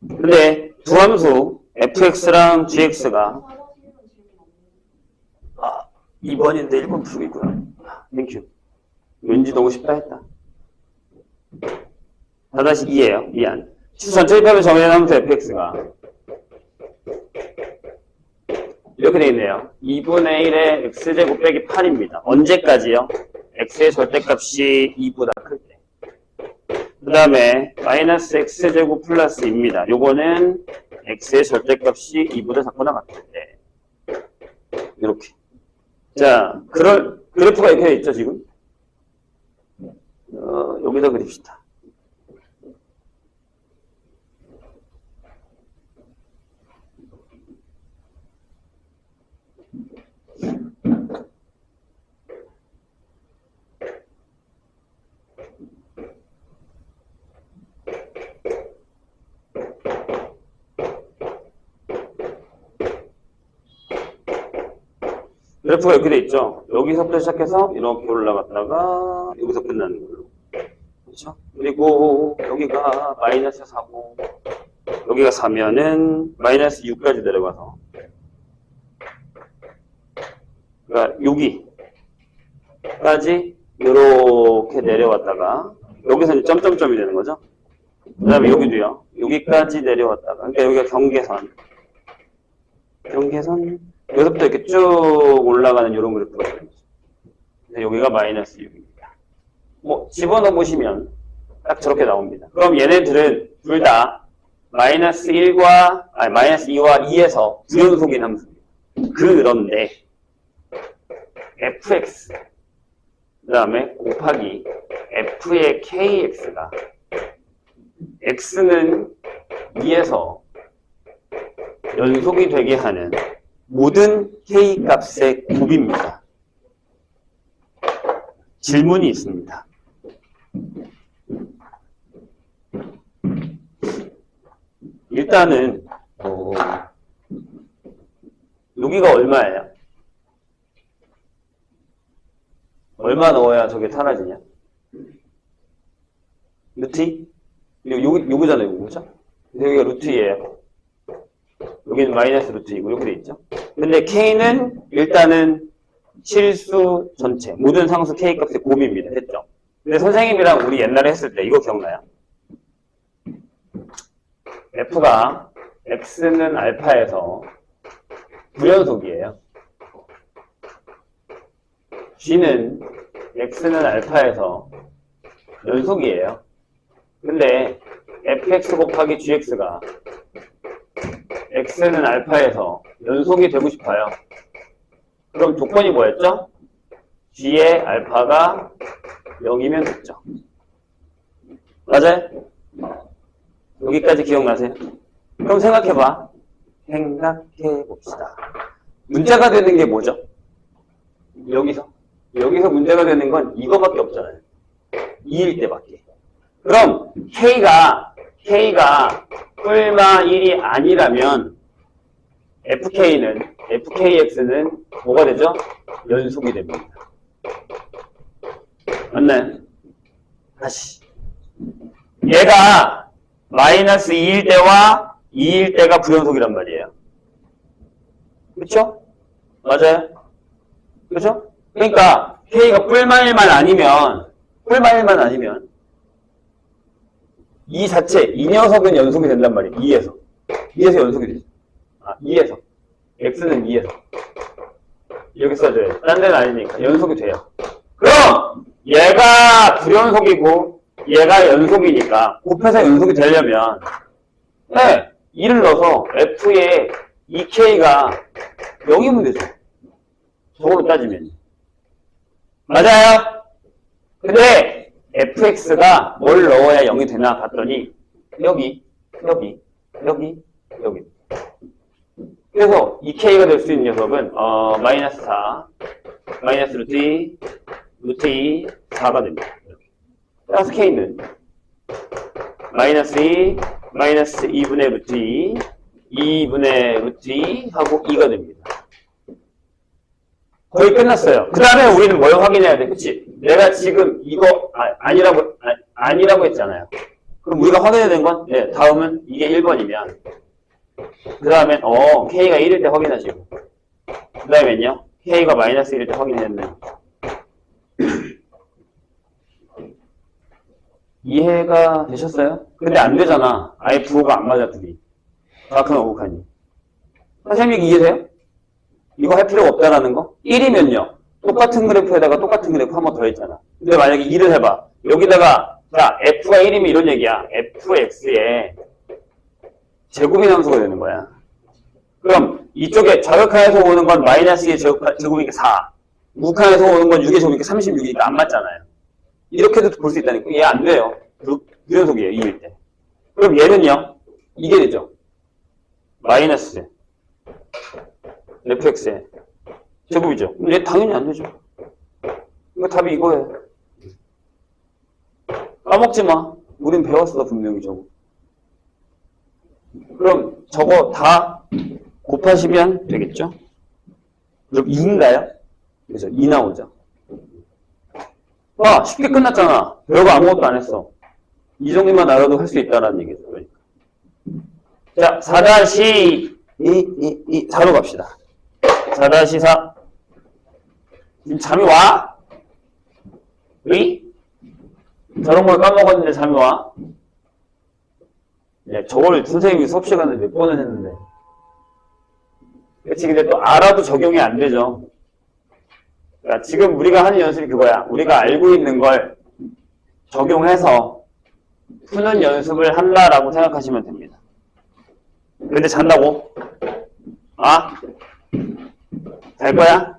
근데 두 함수 fx랑 gx가 2번인데 1번 풀고 있구나. 땡큐. 왠지 너무 쉽다 했다. 4-2예요. 미안. 전체입합을 정의한 함수 fx가 이렇게 되어 있네요. 2분의 1의 x제곱 빼기 8입니다. 언제까지요? x의 절대값이 2보다 클 때. 그 다음에 마이너스 x제곱 플러스 2입니다. 요거는 x의 절대값이 2보다 작거나 같을 때. 이렇게. 자, 그래프가 이렇게 있죠, 지금? 여기다 그립시다. 그래프가 이렇게 돼 있죠. 여기서부터 시작해서 이렇게 올라갔다가 여기서 끝나는 걸로. 그렇죠? 그리고 여기가 마이너스 4고 여기가 4면은 마이너스 6까지 내려가서 그러니까 여기까지 이렇게 내려왔다가 여기서는 점점점이 되는 거죠. 그 다음에 여기도요. 여기까지 내려왔다가 그러니까 여기가 경계선 여기서부터 이렇게 쭉 올라가는 이런 그래프가 되는 거죠. 그래서 여기가 마이너스 6입니다. 뭐 집어넣어 보시면 딱 저렇게 나옵니다. 그럼 얘네들은 둘 다 마이너스 2와 2에서 부연속인 함수입니다. 그런데 fx 그 다음에 곱하기 f의 kx가 x는 2에서 연속이 되게 하는 모든 k 값의 곱입니다. 질문이 있습니다. 일단은 여기가 얼마예요? 얼마 넣어야 저게 사라지냐? 루트 2? 요거잖아요, 요거죠? 여기가 루트 2예요. 여기는 마이너스 루트 2고 이렇게 돼 있죠? 근데 k는 일단은 실수 전체, 모든 상수 k 값의 곱입니다. 했죠? 근데 선생님이랑 우리 옛날에 했을 때 이거 기억나요? f가 x는 알파에서 불연속이에요. g는 x는 알파에서 연속이에요. 근데 fx 곱하기 gx가 x는 알파에서 연속이 되고 싶어요. 그럼 조건이 뭐였죠? g의 알파가 0이면 됐죠. 맞아요? 여기까지 기억나세요? 그럼 생각해봐. 생각해봅시다. 문제가 되는 게 뭐죠? 여기서 문제가 되는 건 이거밖에 없잖아요. 2일 때밖에. 그럼 K가 뿔마 1이 아니라면 FKX는 뭐가 되죠? 연속이 됩니다. 맞나요? 다시. 얘가 마이너스 2일 때와 2일 때가 불연속이란 말이에요. 그렇죠? 맞아요? 그렇죠? 그러니까 K가 뿔마 1만 아니면 이 자체, 이 녀석은 연속이 된단 말이에요. 2에서 연속이 되죠. 2에서. X는 2에서. 이렇게 써줘요. 딴 데는 아니니까. 연속이 돼요. 그럼 얘가 불연속이고 얘가 연속이니까 곱해서 연속이 되려면 2를 넣어서 F의 2K가 0이면 되죠. 저걸로 따지면. 맞아요? 근데 fx가 뭘 넣어야 0이 되나 봤더니 여기. 그래서 2k가 될 수 있는 녀석은 마이너스 4, 마이너스 루트 2, 4가 됩니다. 따라서 k는 마이너스 2, 마이너스 2분의 루트 2, 2분의 루트 2 하고 2가 됩니다. 거의 끝났어요. 그 다음에 우리는 뭘 확인해야 돼? 그치? 내가 지금 이거 아니라고 했잖아요. 그럼 우리가 확인해야 되는 건 다음은 이게 1번이면 그 다음엔 K가 1일 때 확인하시고 그 다음엔요 K가 마이너스 1일 때 확인했네. 이해가 되셨어요? 근데 안 되잖아. 아예 부호가 안 맞아 둘이. 정확한 오곡하니. 선생님 이해돼요? 이거 할 필요가 없다라는 거? 1이면요. 똑같은 그래프에다가 똑같은 그래프 한 번 더 했잖아. 근데 만약에 2를 해봐. 여기다가, 자, F가 1이면 이런 얘기야. FX의 제곱인 함수가 되는 거야. 그럼 이쪽에 좌극한에서 오는 건 마이너스 2의 제곱이니까 4. 우극한에서 오는 건 6의 제곱이니까 36이니까 안 맞잖아요. 이렇게도 볼 수 있다니까. 얘 안 돼요. 불연속이에요. 2일 때. 그럼 얘는요. 이게 되죠. 마이너스 fx의 제곱이죠. 얘 당연히 안 되죠. 이거 답이 이거예요. 까먹지 마. 우린 배웠어, 분명히 저거. 그럼 저거 다 곱하시면 되겠죠? 그럼 2인가요? 그죠? 2 나오죠. 와, 쉽게 끝났잖아. 별거 아무것도 안 했어. 이 정도만 알아도 할 수 있다라는 얘기죠. 그러니까. 자, 4-4로 갑시다. 4-4. 지금 잠이 와? 왜? 저런 걸 까먹었는데 잠이 와? 네, 저걸 선생님이 수업 시간에 몇 번을 했는데. 그치, 근데 또 알아도 적용이 안 되죠. 그러니까 지금 우리가 하는 연습이 그거야. 우리가 알고 있는 걸 적용해서 푸는 연습을 한다라고 생각하시면 됩니다. 근데 잔다고? 아? 잘 거야?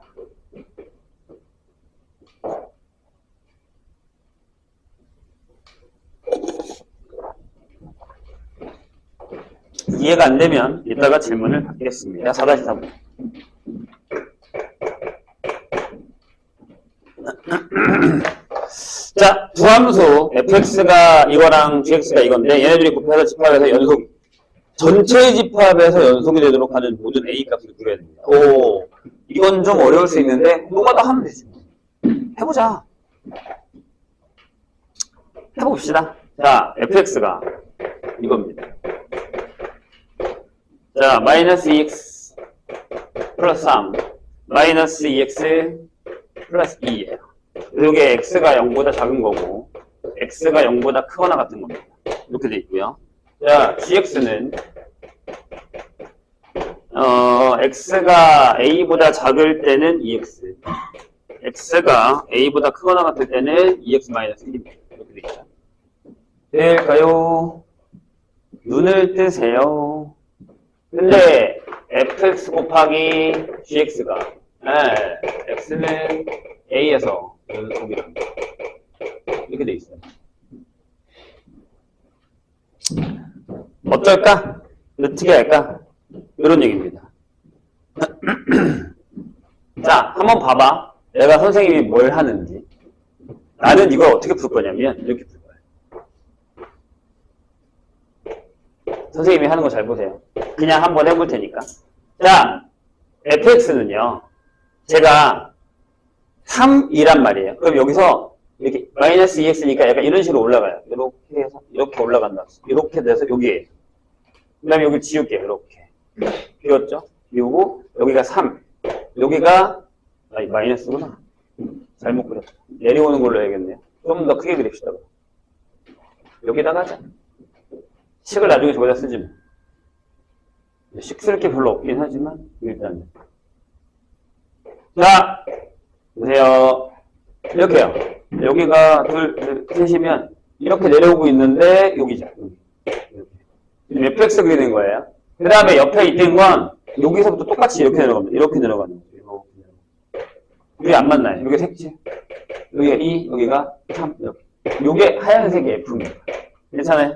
이해가 안 되면 이따가 질문을 받겠습니다. 4-3. 자, 두 함수 fx가 이거랑 gx가 이건데 얘네들이 곱해서 집합해서 연속, 전체 집합에서 연속이 되도록 하는 모든 a 값을 구해야 됩니다. 오, 이건 좀 어려울 수 있는데 노가다 하면 되지. 해보자. 해봅시다. 자, fx가 이겁니다. 자, 마이너스 2x 플러스 3 마이너스 2x 플러스 2예요. 이게 x가 0보다 작은 거고 x가 0보다 크거나 같은 겁니다. 이렇게 돼 있고요. 자, gx는 x가 a보다 작을 때는 2x, x가 a보다 크거나 같을 때는 2x 마이너스 1입니다. 이렇게 돼 있죠. 될까요? 눈을 뜨세요. 근데 fx 곱하기 gx가 x는 a에서 연속이랍니다. 이렇게 돼 있어요. 어쩔까? 어떻게 할까? 이런 얘기입니다. 자, 한번 봐봐. 내가 선생님이 뭘 하는지. 나는 이걸 어떻게 풀 거냐면 이렇게 풀 거예요. 선생님이 하는 거 잘 보세요. 그냥 한번 해볼 테니까. 자, fx는요. 제가 3이란 말이에요. 그럼 여기서 이렇게 마이너스 2x니까 약간 이런 식으로 올라가요. 이렇게 해서 이렇게 올라간다. 이렇게 돼서 여기에. 그 다음에 여기 지울게요. 이렇게. 비웠죠? 비우고 여기가 3. 여기가 마이너스구나. 잘못 그렸다. 내려오는 걸로 해야겠네요. 좀 더 크게 그립시다. 여기다가 하자. 식을 나중에 저기다 쓰지 뭐. 식 쓸 게 별로 없긴 하지만 일단. 자, 보세요. 이렇게요. 여기가 둘, 셋이면 이렇게 내려오고 있는데 여기죠. 여기. fx 그리는 거예요. 그 다음에 옆에 있던 건 여기서부터 똑같이 이렇게 내려갑니다. 이렇게 내려가는 거예요. 여기 안 만나요. 여기 색지. 여기가 2, 여기가 3, 이렇게. 요게 하얀색이 f입니다. 괜찮아요?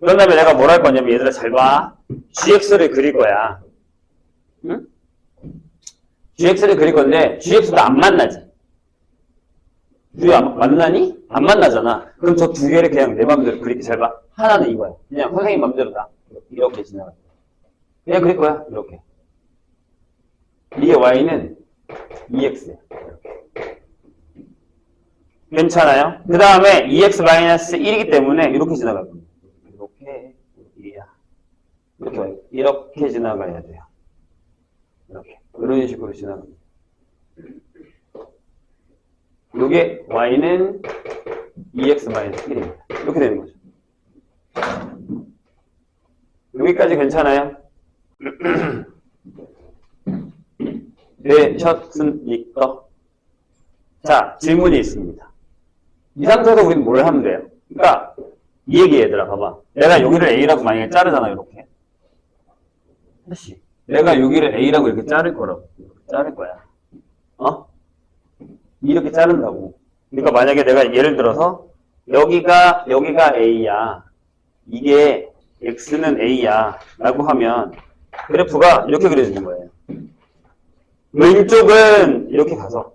그런 다음에 내가 뭘 할 거냐면 얘들아 잘 봐. gx를 그릴 거야. 응? gx를 그릴 건데 gx도 안 만나지. 만나니? 안 만나잖아. 그럼 저 두 개를 그냥 내 맘대로 그릴게. 잘 봐. 하나는 이거야. 그냥 선생님 맘대로다. 이렇게 지나가. 그냥 그릴 거야. 이렇게. 이게 y는 2x야. 괜찮아요? 그 다음에 2x-1이기 때문에 이렇게 지나갈 겁니다. 이렇게 지나가야 돼요. 이렇게. 이런 식으로 지나갑니다. 요게 y는 2x-1입니다. 이렇게 되는 거죠. 여기까지 괜찮아요? 되셨습니까? 자, 질문이 있습니다. 이 상태에서 우리는 뭘 하면 돼요? 그러니까 이 얘기 얘들아 봐봐. 내가 여기를 a라고 만약에 자르잖아. 이렇게. 다시. 내가 여기를 a라고 이렇게 자를 거라고. 자를 거야. 이렇게 자른다고. 그러니까 만약에 내가 예를 들어서 여기가 a야. 이게 x는 a야. 라고 하면 그래프가 이렇게 그려지는 거예요. 왼쪽은 이렇게 가서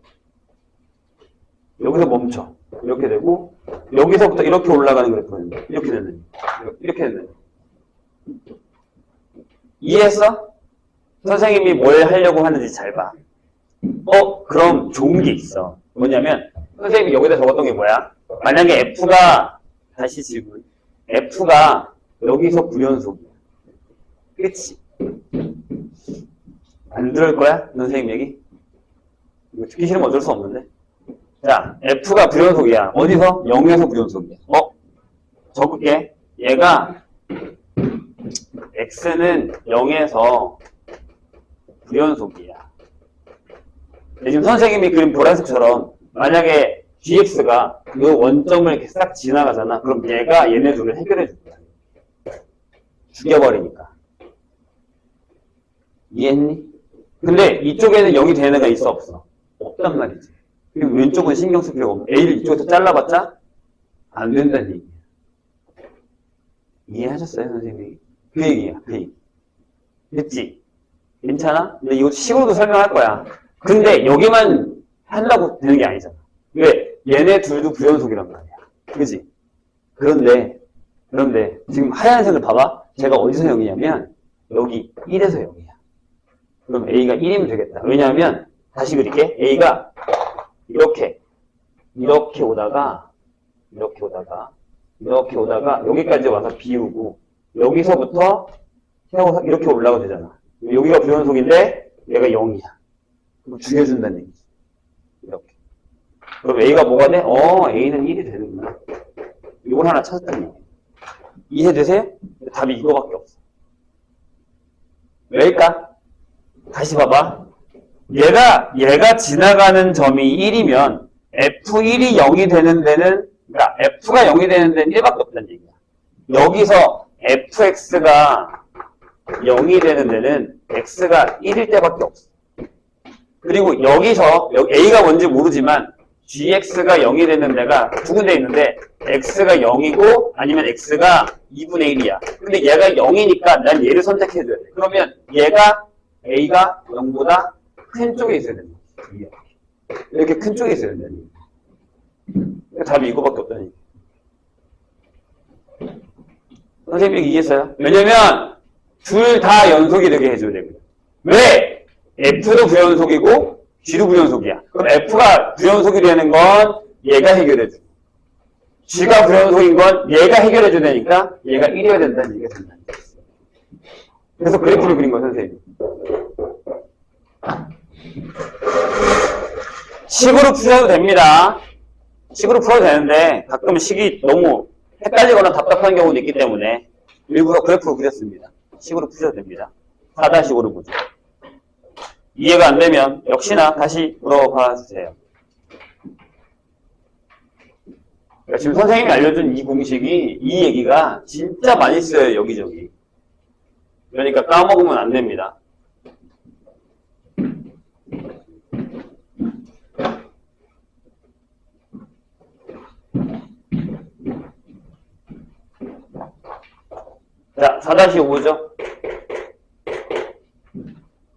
여기서 멈춰. 이렇게 되고 여기서부터 이렇게 올라가는 그래프는 이렇게 되는 이렇게 되는. 이해했어? 선생님이 뭘 하려고 하는지 잘 봐. 그럼 좋은 게 있어. 뭐냐면, 선생님이 여기다 적었던 게 뭐야? 만약에 F가, 다시 질문. F가 여기서 불연속이야. 그치? 안 들을 거야? 선생님 얘기? 이거 듣기 싫으면 어쩔 수 없는데. 자, F가 불연속이야. 어디서? 0에서 불연속이야. 적을게. 얘가, X는 0에서 불연속이야. 지금 선생님이 그린 보라색처럼 만약에 GX가 그 원점을 이렇게 싹 지나가잖아. 그럼 얘가 얘네 둘을 해결해 줄 거야. 죽여버리니까. 이해했니? 근데 이쪽에는 0이 되는 애가 있어 없어? 없단 말이지. 그리고 왼쪽은 신경 쓸 필요가 없어. A를 이쪽에서 잘라봤자 안 된다는 얘기야. 이해하셨어요, 선생님이? 그 얘기야, 그 얘기. 됐지? 괜찮아? 근데 이거 식으로도 설명할 거야. 근데 여기만 한다고 되는 게 아니잖아. 왜? 얘네 둘도 불연속이란 말이야. 그지? 그런데 지금 하얀색을 봐봐. 제가 어디서 0이냐면 여기 1에서 0이야. 그럼 A가 1이면 되겠다. 왜냐하면 다시 그릴게. A가 이렇게 오다가 여기까지 와서 비우고 여기서부터 이렇게 올라가도 되잖아. 여기가 불연속인데 얘가 0이야. 그럼 죽여준다는 얘기지. 이렇게. 그럼 A가 뭐가 돼? A는 1이 되는구나. 이걸 하나 찾았다는 얘기. 이해되세요? 답이 이거밖에 없어. 왜일까? 다시 봐봐. 얘가 지나가는 점이 1이면 F1이 0이 되는 데는, 그러니까 F가 0이 되는 데는 1밖에 없다는 얘기야. 여기서 Fx가 0이 되는 데는 X가 1일 때밖에 없어. 그리고 여기서 A가 뭔지 모르지만 GX가 0이 되는 데가 두 군데 있는데 X가 0이고 아니면 X가 2분의 1이야. 근데 얘가 0이니까 난 얘를 선택해줘야 돼. 그러면 A가 0보다 큰 쪽에 있어야 된다. 이렇게 큰 쪽에 있어야 된다. 그러니까 답이 이거밖에 없다니. 선생님이 이해했어요? 왜냐면 둘 다 연속이 되게 해줘야 되거든. 왜? F도 불연속이고 G도 불연속이야. 그럼 F가 불연속이 되는 건 얘가 해결해줘. G가 불연속인 건 얘가 해결해줘야 되니까 얘가 1이어야 된다는 얘기가 된다. 그래서 그래프를 그린 거야, 선생님. 식으로 풀어도 됩니다. 식으로 풀어도 되는데 가끔 식이 너무 헷갈리거나 답답한 경우도 있기 때문에 일부러 그래프로 그렸습니다. 식으로 푸셔도 됩니다. 4-5로 보죠. 이해가 안 되면 역시나 다시 물어봐 주세요. 그러니까 지금 선생님이 알려준 이 공식이, 이 얘기가 진짜 많이 쓰여요, 여기저기. 그러니까 까먹으면 안 됩니다. 자, 4-5죠.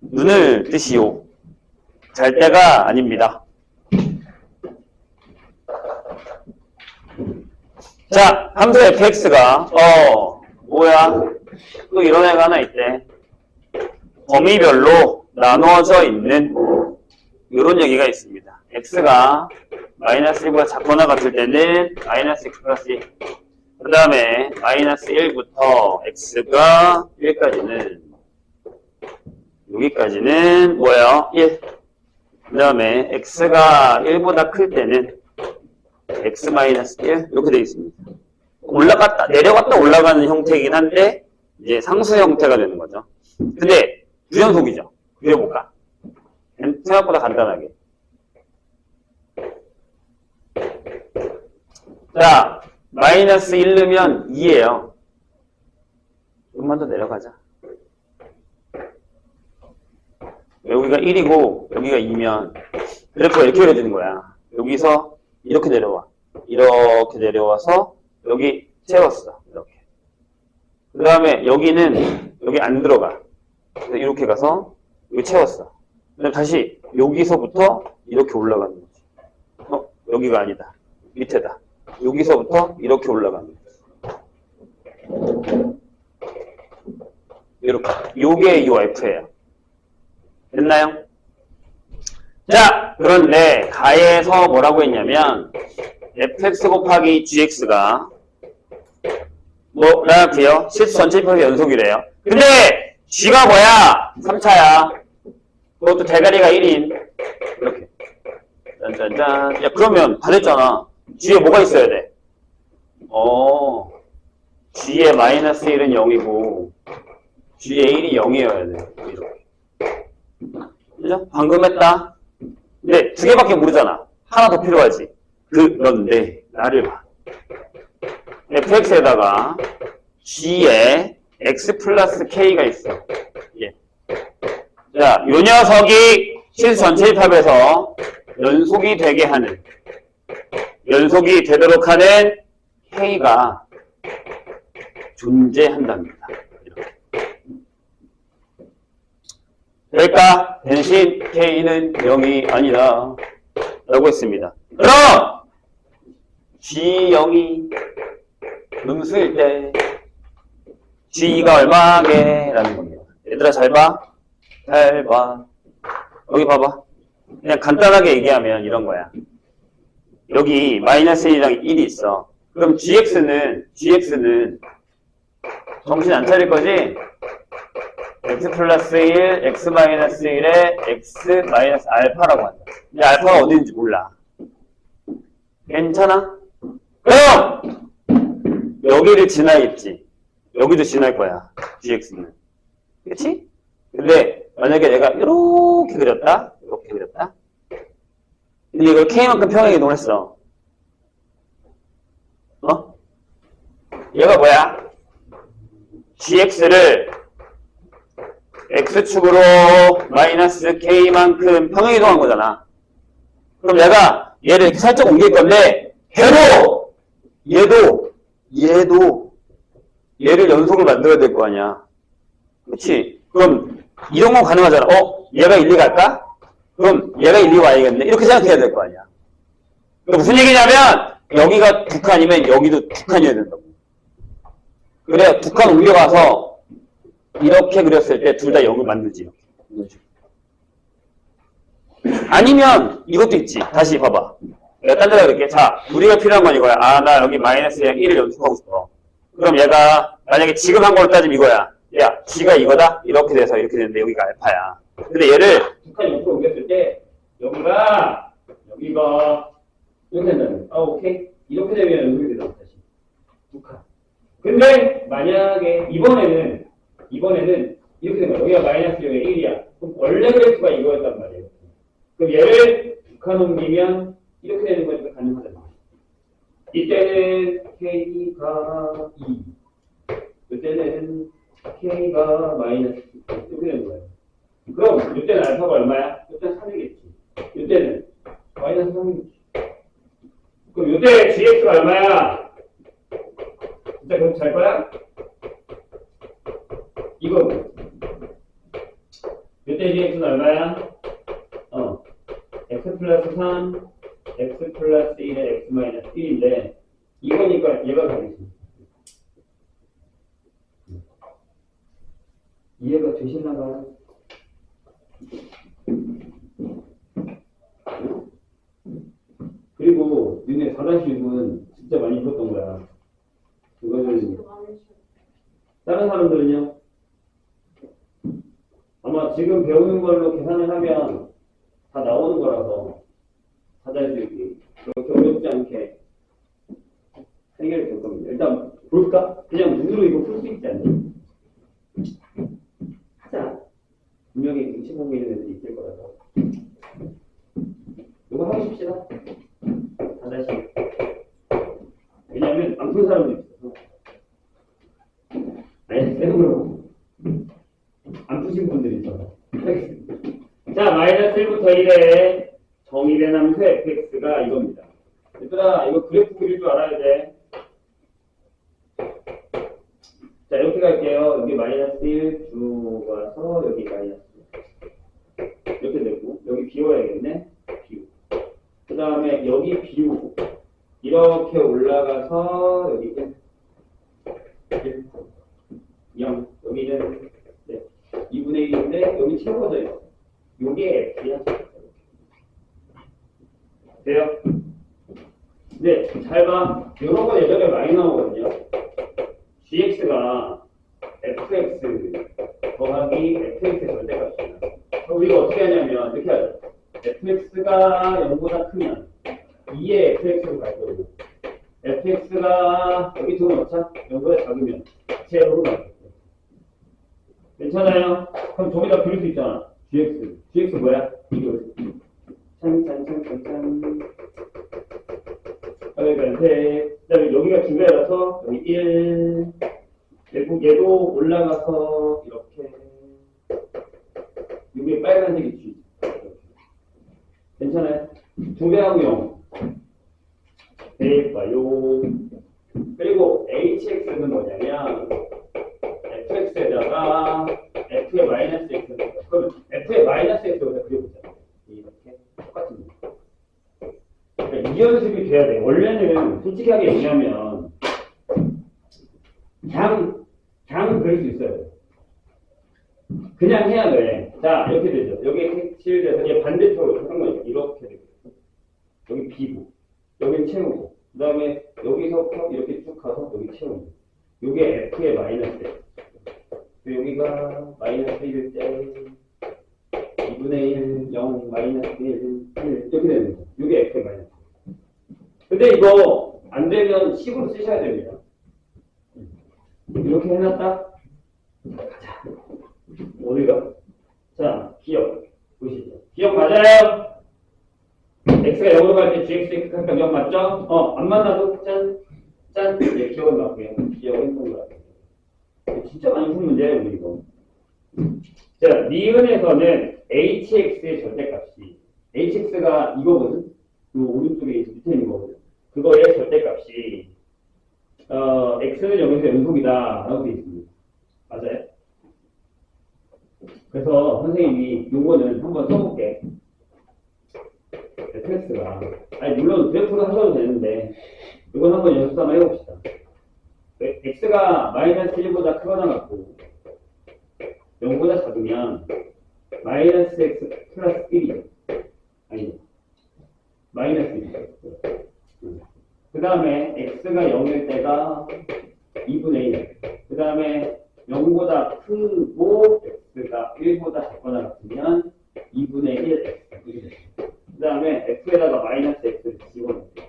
눈을 뜨시오. 잘 때가 아닙니다. 자, 함수 fx가 뭐야? 또 이런 애가 하나 있대. 범위별로 나누어져 있는 이런 얘기가 있습니다. x가 마이너스 1보다 작거나 같을 때는 마이너스 x 플러스 1. 그 다음에 마이너스 1부터 x가 1까지는 여기까지는 뭐예요? 1. 그 다음에 x가 1보다 클 때는 x 마이너스 1 이렇게 되어 있습니다. 내려갔다 올라가는 형태이긴 한데 이제 상수 형태가 되는 거죠. 근데 불연속이죠. 그려볼까? 생각보다 간단하게. 자, 마이너스 1 넣으면 2예요. 조금만 더 내려가자. 여기가 1이고 여기가 2면 그래프가 이렇게 그려지는 거야. 여기서 이렇게 내려와. 이렇게 내려와서 여기 채웠어. 이렇게. 그 다음에 여기는 여기 안 들어가. 그래서 이렇게 가서 여기 채웠어. 그 다음에 다시 여기서부터 이렇게 올라가는 거지. 여기가 아니다. 밑에다. 여기서부터 이렇게 올라가는 거지. 이렇게. 요게 이 F예요. 됐나요? 자, 그런데 가에서 뭐라고 했냐면 fx 곱하기 gx가 뭐라고요? 실수 전체 입학의 연속이래요. 근데 g가 뭐야? 3차야. 그것도 대가리가 1인. 이렇게. 짠짠짠. 야, 그러면 다 됐잖아. g에 뭐가 있어야 돼? g의 마이너스 1은 0이고 g의 1이 0이어야 돼. 이렇게. 그죠? 방금 했다. 근데 두 개밖에 모르잖아. 하나 더 필요하지. 그런데 나를 봐. fx에다가 g에 x 플러스 k가 있어. 예. 자, 요 녀석이 실수 전체 입합에서 연속이 되게 하는, 연속이 되도록 하는 k가 존재한답니다. 이렇게. 될까? 대신 k는 0이 아니다. 라고 했습니다. 그럼 g0이 음수일 때 g가 얼마게? 라는 겁니다. 얘들아 잘 봐. 잘 봐. 여기 봐봐. 그냥 간단하게 얘기하면 이런 거야. 여기 마이너스 1이랑 1이 있어. 그럼 gx는 정신 안 차릴 거지? x 플러스 1, x 마이너스 1에 x 마이너스 알파라고 한다. 근데 알파가 어딘지 몰라. 괜찮아? 그럼 여기를 지나겠지. 여기도 지날 거야. gx는. 그치? 근데 만약에 내가 이렇게 그렸다. 이렇게 그렸다. 근데 이걸 k만큼 평행 이동을 했어. 얘가 뭐야? gx를 x축으로 마이너스 k만큼 평행 이동한 거잖아. 그럼 내가 얘를 이렇게 살짝 옮길 건데 얘를 연속을 만들어야 될 거 아니야. 그치? 그럼 이런 건 가능하잖아. 얘가 1, 2 갈까? 그럼 얘가 1, 2 와야겠네. 이렇게 생각해야 될 거 아니야. 그럼 무슨 얘기냐면 여기가 두 칸이면 여기도 두 칸이어야 된다고. 그래 두 칸 옮겨가서 이렇게 그렸을 때 둘 다 0을 만들지. 이렇게. 아니면 이것도 있지. 다시 봐봐. 내가 딴 데다 그럴게. 자, 우리가 필요한 건 이거야. 나 여기 마이너스랑 1을 연속하고 싶어. 그럼 얘가 만약에 지금 한 걸로 따지면 이거야. 야, g가 이거다? 이렇게 돼서 이렇게 되는데 여기가 알파야. 근데 얘를 두 칸 옆으로 옮겼을 때 여기가 이렇게 된다는 거야. 오케이? 이렇게 되면 연속이 되잖아. 다시. 두 칸. 근데 만약에 이번에는 이렇게 된 거야. 여기가 마이너스 여기가 1이야. 그럼 원래 그래프가 이거였단 말이에요. 그럼 얘를 두 칸 옮기면 이렇게 되는 거니까 가능하잖아. 이때는 k가 2. 이때는 k가 마이너스 이렇게 되는 거예요. 그럼 이때는 알파가 얼마야? 이때는 3이겠지. 이때는 마이너스 3이겠지. 그럼 이때 gx가 얼마야? 진짜 계속 잘 거야? 이거 이때 gx는 얼마야? x 플러스 3 x 플러스 1에 x 마이너스 1인데 이거니까 얘가 가겠지. 이해가 되시나봐요? 그리고 니네 4-6은 진짜 많이 풀었던 거야. 이거는 다른 사람들은요? 아마 지금 배우는 걸로 계산을 하면 다 나오는 거라서 4-6이 그렇게 어렵지 않게 해결이 될 겁니다. 일단 볼까? 그냥 눈으로 이거 풀 수 있지 않니? 하자. 분명히 눈치 보고 있는 애들이 있을 거라서. 이거 하고 싶시다. 4-6. 왜냐면 안 푼 사람도 있어서. 아니, 쌤으로. 안 푸신 분들이 있어서. 자, 마이너스 1부터 1에 정의된 함수 fx가 이겁니다. 얘들아, 이거 그래프 그릴 줄 알아야 돼. 자, 이렇게 갈게요. 여기 마이너스 1 쭉 와서 여기 마이너스 이렇게 되고 여기 비워야겠네. 비우. 그 다음에 여기 비우고 이렇게 올라가서 여기 1, 0 여기는 2분의 1인데 여기 채워져 있어. 요게 f야. 돼요? 근데 잘 봐. 이런 거 예전에 많이 나오거든요. gx가 fx 더하기 fx의 절대값이야. 그럼 우리가 어떻게 하냐면 이렇게 하죠. fx가 0보다 크면 2의 fx로 갈 거고 fx가 여기 두고 넣자. 0보다 작으면 제로로 갈 거고. 괜찮아요? 그럼 저기다 그릴 수 있잖아. gx 뭐야? 이거 짠짠짠짠짠. 그러니까 그다음에 여기가 두 개라서 여기 1 얘도 올라가서 이렇게 여기 빨간색이 G. 괜찮아요? 두 배하고 0 대입봐요. 그리고 hx는 뭐냐면 fx에다가 f의 마이너스 x 그러면 f의 마이너스 x보다 그려보자. 이렇게 똑같은 거. 그러니까 이 연습이 돼야 돼. 원래는 솔직하게 얘기하면 그냥 그릴 수 있어요. 그냥 해야 돼. 자, 이렇게 되죠. 여기 색칠돼서 얘 반대쪽으로 하는 거니까 이렇게 되고 여기 비고 여기 채우고 그 다음에 여기서부터 이렇게 쭉 가서 여기 채우고 요게 f의 마이너스 여기가 마이너스 1일 때 2분의 1, 0, 마이너스 1, 1 이렇게 되는 거죠. 요게 f의 마이너스. 근데 이거 안 되면 식으로 쓰셔야 됩니다. 이렇게 해놨다. 가자. 어디가? 자, 기억. 보시죠. 기억 맞아요? x가 0으로 갈 때 gx 각각 0 맞죠? 안 만나도 짠. 예, 기억은 맞고요. 기억은 동그랗게. 진짜 많이 푼 문제예요, 우리 이거. 자, 니은에서는 hx의 절대값이 hx가 이거거든. 그 오른쪽에 밑에 있는 거거든. 그거의 절대값이 x는 0에서 연속이다 라고 되어 있습니다. 맞아요? 그래서 선생님이 요거는 한번 써볼게. fx가 물론 그래프로 하셔도 되는데 이건 한번 연습 한번 해봅시다. x가 마이너스 1보다 크거나 같고 0보다 작으면 마이너스 x 플러스 1이죠. 아니 마이너스 1. 그 다음에 x가 0일 때가 2분의 1. 그 다음에 0보다 크고 x가 1보다 작거나 같으면 2분의 1 x. 그 다음에 f에다가 마이너스 x를 집어넣을게요.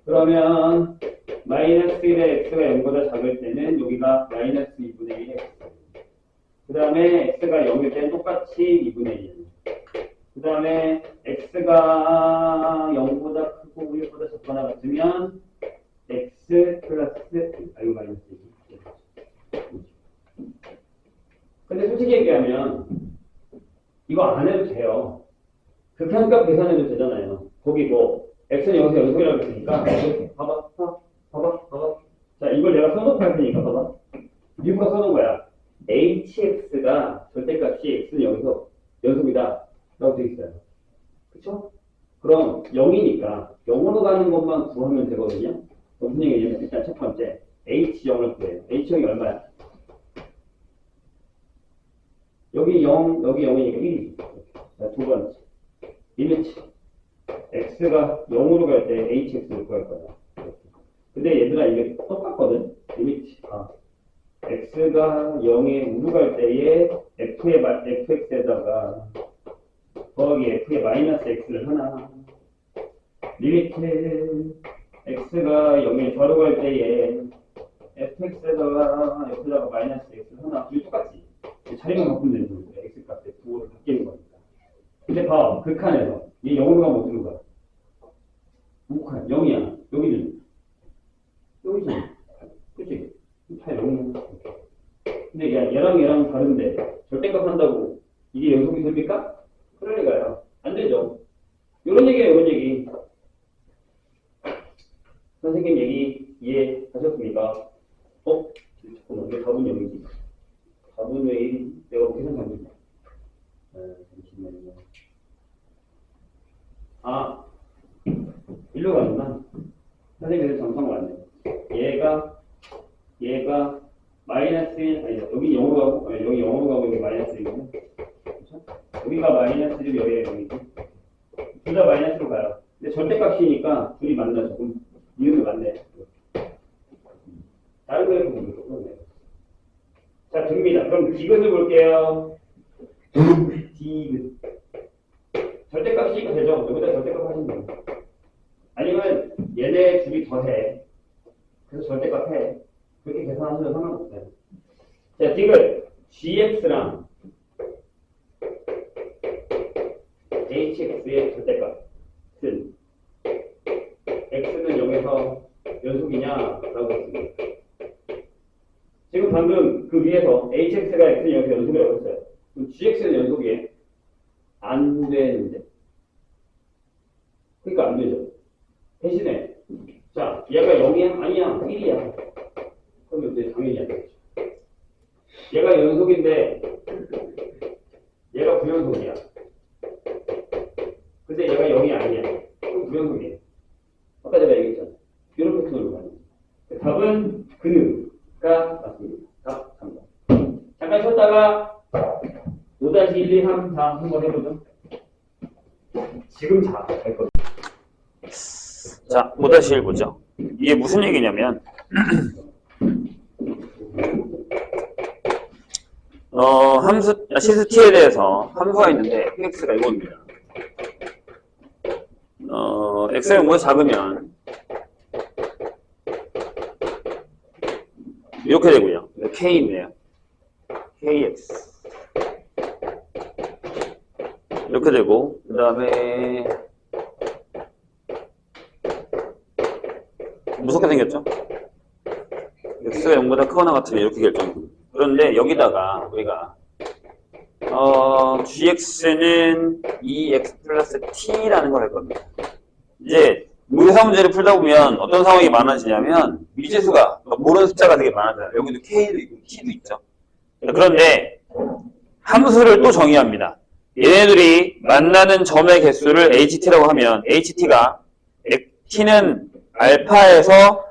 그러면 마이너스 1의 x가 0보다 작을 때는 여기가 마이너스 2분의 1 x. 그 다음에 x가 0일 때는 똑같이 2분의 1. 그 다음에 x가 0보다 크고 1보다 작거나 같으면 x 플러스 이거 마이너스 1. 근데 솔직히 얘기하면 이거 안 해도 돼요. 극한값 계산해도 되잖아요. 거기 뭐 x는 0에서 연속이라고 했으니까 이렇게 봐봐. 자, 이걸 내가 써놓고 할 테니까 봐봐. 미국가 써놓은 거야. hx가 절대값이 x는 0에서 연속이다 라고 되어 있어요. 그쵸? 그럼 0이니까 0으로 가는 것만 구하면 되거든요. 무슨 얘기냐면 일단 첫 번째 h0을 구해요. h0이 얼마야? 여기 0, 여기 0이니까 1이지. 자, 두 번째 리미트 x가 0으로 갈 때 hx를 구할 거야. 근데 얘들아 이게 똑같거든. 리미트 x가 0에 우로 갈 때에 fx에다가 더하기 f의 마이너스 x를 하나. 리미트 x가 0에 좌로 갈 때에 fx에다가 f에다가 마이너스 x를 하나. 둘이 똑같지. 자리만 바꾸면 되는 거예요. x 값에 부호를 바뀌는 거니까. 근데 봐, 극한에서 얘 0으로 가면 어디로 가? 우극한 0이야. 여기는 여기잖아. 그치? 다 0이야. 근데 얘랑 다른데 절대값 한다고 이게 연속이 됩니까? 그러니까요. 안 되죠. 요런 얘기예요, 요런 얘기. 선생님 얘기 이해하셨습니까? 잠깐만, 이게 4분 0이지. 4분 왜 1이? 내가 뭐 계산 잘못했나? 잠시만요. 일로 가는구나. 선생님이 정상 맞네. 얘가 마이너스 1, 아니, 여기 0으로 가고, 여기 0으로 가고, 여기 마이너스 1이고. 그렇죠? 여기가 마이너스 1, 여기가 0이고. 둘 다 마이너스로 가요. 절대값이니까 둘이 만나죠. 그럼 이름이 맞네. 다른 거에 보면 똑같네. 자, 듭니다. 그럼 디귿을 볼게요. 디귿. 절대값이니까 되죠. 여기다 절대값 하시면 됩니다. 아니면 얘네 둘이 더해. 그래서 절대값 해. 그렇게 계산하셔도 상관없어요. 자, 디귿. gx랑 hx의 절대값은 x는 0에서 연속이냐라고 했습니다. 지금 방금 그 위에서 hx가 x는 0에서 연속이라고 했어요. 그럼 gx는 연속이에요? 안 되는데. 그러니까 안 되죠. 대신에 자, 얘가 0이야? 아니야. 1이야. 그럼 이제 당연히 안 되겠죠. 얘가 연속인데 얘가 부연속이야. 근데 얘가 0이 아니야. 그럼 부연속이에요. 아까 제가 얘기했잖아. 이런 패턴으로 가는 거예요. 답은 근음가 맞습니다. 답 3번. 잠깐 쉬었다가 5-1, 2, 3, 4 한번 해보죠. 지금 잘 거예요. 자, 5-1 보죠. 이게 무슨 얘기냐면, 시스 t에 대해서 함수가 있는데, x가 이겁니다. x가 0보다 작으면, 이렇게 되고요. k네요. kx. 이렇게 되고, 그 다음에, 무섭게 생겼죠? x가 0보다 크거나 같으면 이렇게 결정됩니다. 그런데 여기다가 우리가 gx는 2x 플러스 t라는 걸 할 겁니다. 이제 무리사 문제를 풀다 보면 어떤 상황이 많아지냐면 미지수가 모르는 숫자가 되게 많아져요. 여기도 k도 있고 t도 있죠. 그런데 함수를 또 정의합니다. 얘네들이 만나는 점의 개수를 ht라고 하면 ht가 t는 알파에서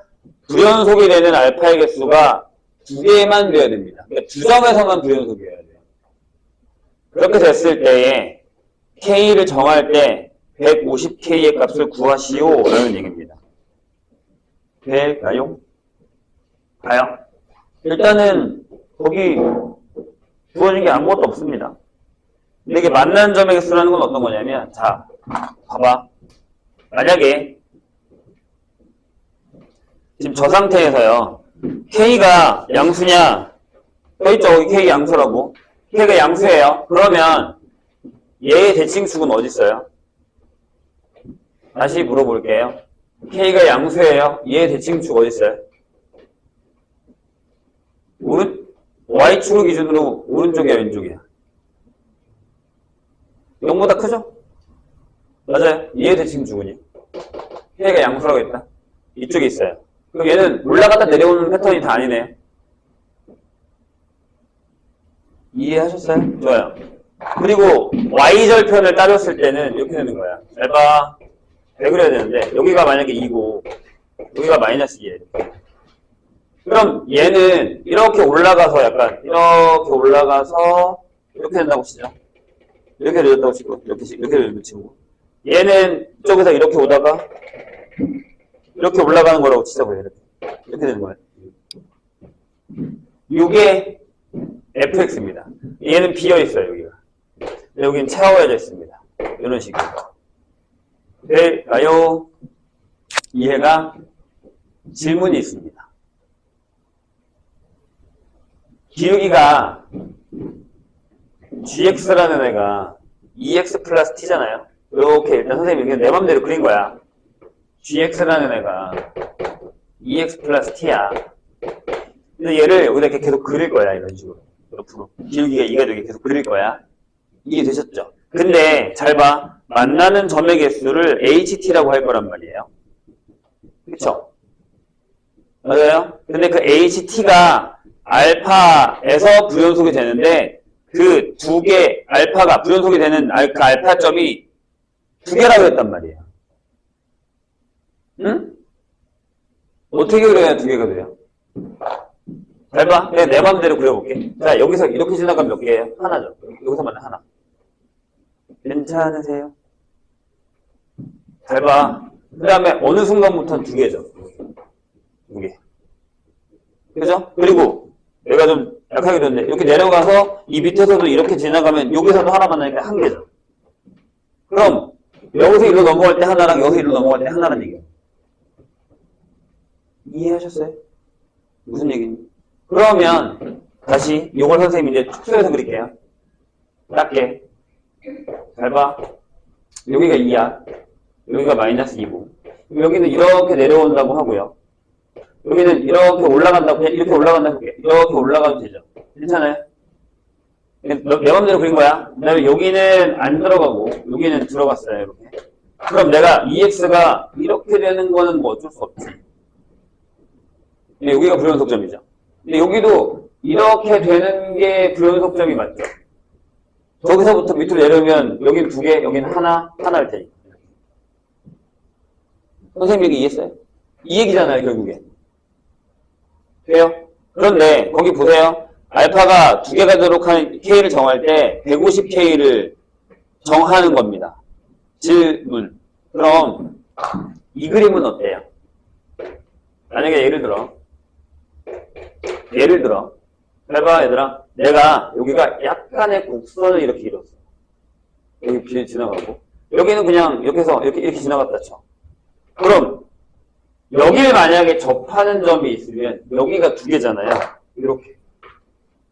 불연속이 되는 알파의 개수가 2개만 되어야 됩니다. 그러니까 2점에서만 불연속이어야 돼요. 그렇게 됐을 때에 k를 정할 때 150k의 값을 구하시오 라는 얘기입니다. 될까요? 가요. 일단은 거기 주어진 게 아무것도 없습니다. 근데 이게 만나는 점의 개수라는 건 어떤 거냐면, 자, 봐봐. 만약에 지금 저 상태에서요, k가 양수냐, 써있죠? 거기 k 양수라고. k가 양수예요. 그러면 얘의 대칭축은 어디 있어요? 다시 물어볼게요. k가 양수예요. 얘의 대칭축 어디 있어요? y축을 기준으로 오른쪽이야, 왼쪽이야? 0보다 크죠? 맞아요. 얘의 대칭축은요? k가 양수라고 했다. 이쪽에 있어요. 그럼 얘는 올라갔다 내려오는 패턴이 다 아니네요. 이해하셨어요? 좋아요. 그리고 y절편을 따졌을 때는 이렇게 되는 거야. 잘 봐. 왜 그래야 되는데 여기가 만약에 2고 여기가 마이너스 2예요. 그럼 얘는 이렇게 올라가서 약간 이렇게 올라가서 이렇게 된다고 치죠. 이렇게 되었다고 치고 이렇게 치고 얘는 이쪽에서 이렇게 오다가 이렇게 올라가는 거라고 치자고요. 이렇게 되는 거예요. 이게 fx입니다. 얘는 비어있어요, 여기가. 여기는 채워져 있습니다. 이런 식으로. 될까요? 이해가? 질문이 있습니다. 기울기가 gx라는 애가 2x 플러스 t잖아요. 이렇게 일단 선생님이 그냥 내 맘대로 그린 거야. gx라는 애가 2x 플러스 t야. 근데 얘를 여기다 이렇게 계속 그릴 거야, 이런 식으로. 옆으로. 기울기가 2가 되게 계속 그릴 거야. 이해 되셨죠? 근데 잘 봐. 만나는 점의 개수를 ht라고 할 거란 말이에요. 그쵸? 맞아요? 근데 그 ht가 알파에서 불연속이 되는데 그 두 개 알파가 불연속이 되는 그 알파점이 두 개라고 했단 말이에요. 응? 어떻게 그려야 두 개가 돼요? 잘 봐. 내가 내 맘대로 그려볼게. 자, 여기서 이렇게 지나가면 몇 개예요? 하나죠. 여기서 만나 하나. 괜찮으세요? 잘 봐. 그 다음에 어느 순간부터는 두 개죠. 두 개. 그죠? 그리고 내가 좀 약하게 됐는데 이렇게 내려가서 이 밑에서도 이렇게 지나가면 여기서도 하나 만나니까 한 개죠. 그럼 여기서 일로 넘어갈 때 하나랑 여기서 일로 넘어갈 때 하나란 얘기예요. 이해하셨어요? 무슨 얘기인지? 그러면 다시 이걸 선생님이 이제 축소해서 그릴게요. 작게. 잘 봐. 여기가 2야. 여기가 마이너스 2고. 여기는 이렇게 내려온다고 하고요. 여기는 이렇게 올라간다고, 그냥 이렇게 올라간다고 할게요. 이렇게 올라가도 되죠. 괜찮아요? 내 맘대로 그린 거야. 그 다음에 여기는 안 들어가고, 여기는 들어갔어요. 이렇게. 그럼 내가 EX가 이렇게 되는 거는 뭐 어쩔 수 없지. 근데 여기가 불연속점이죠. 근데 여기도 이렇게 되는 게 불연속점이 맞죠. 저기서부터 밑으로 내려오면 여기는 두 개, 여기는 하나일 테니까. 선생님 얘기 이해했어요? 이 얘기잖아요, 결국에. 돼요? 그런데 거기 보세요. 알파가 두 개가 되도록 하는 K를 정할 때 150K를 정하는 겁니다. 질문. 그럼 이 그림은 어때요? 만약에 예를 들어 해봐 얘들아. 내가 여기가 약간의 곡선을 이렇게 이뤘어. 여기 길 지나가고 여기는 그냥 이렇게 지나갔다 쳐. 그럼 여기를 만약에 접하는 점이 있으면 여기가 두 개잖아요. 이렇게.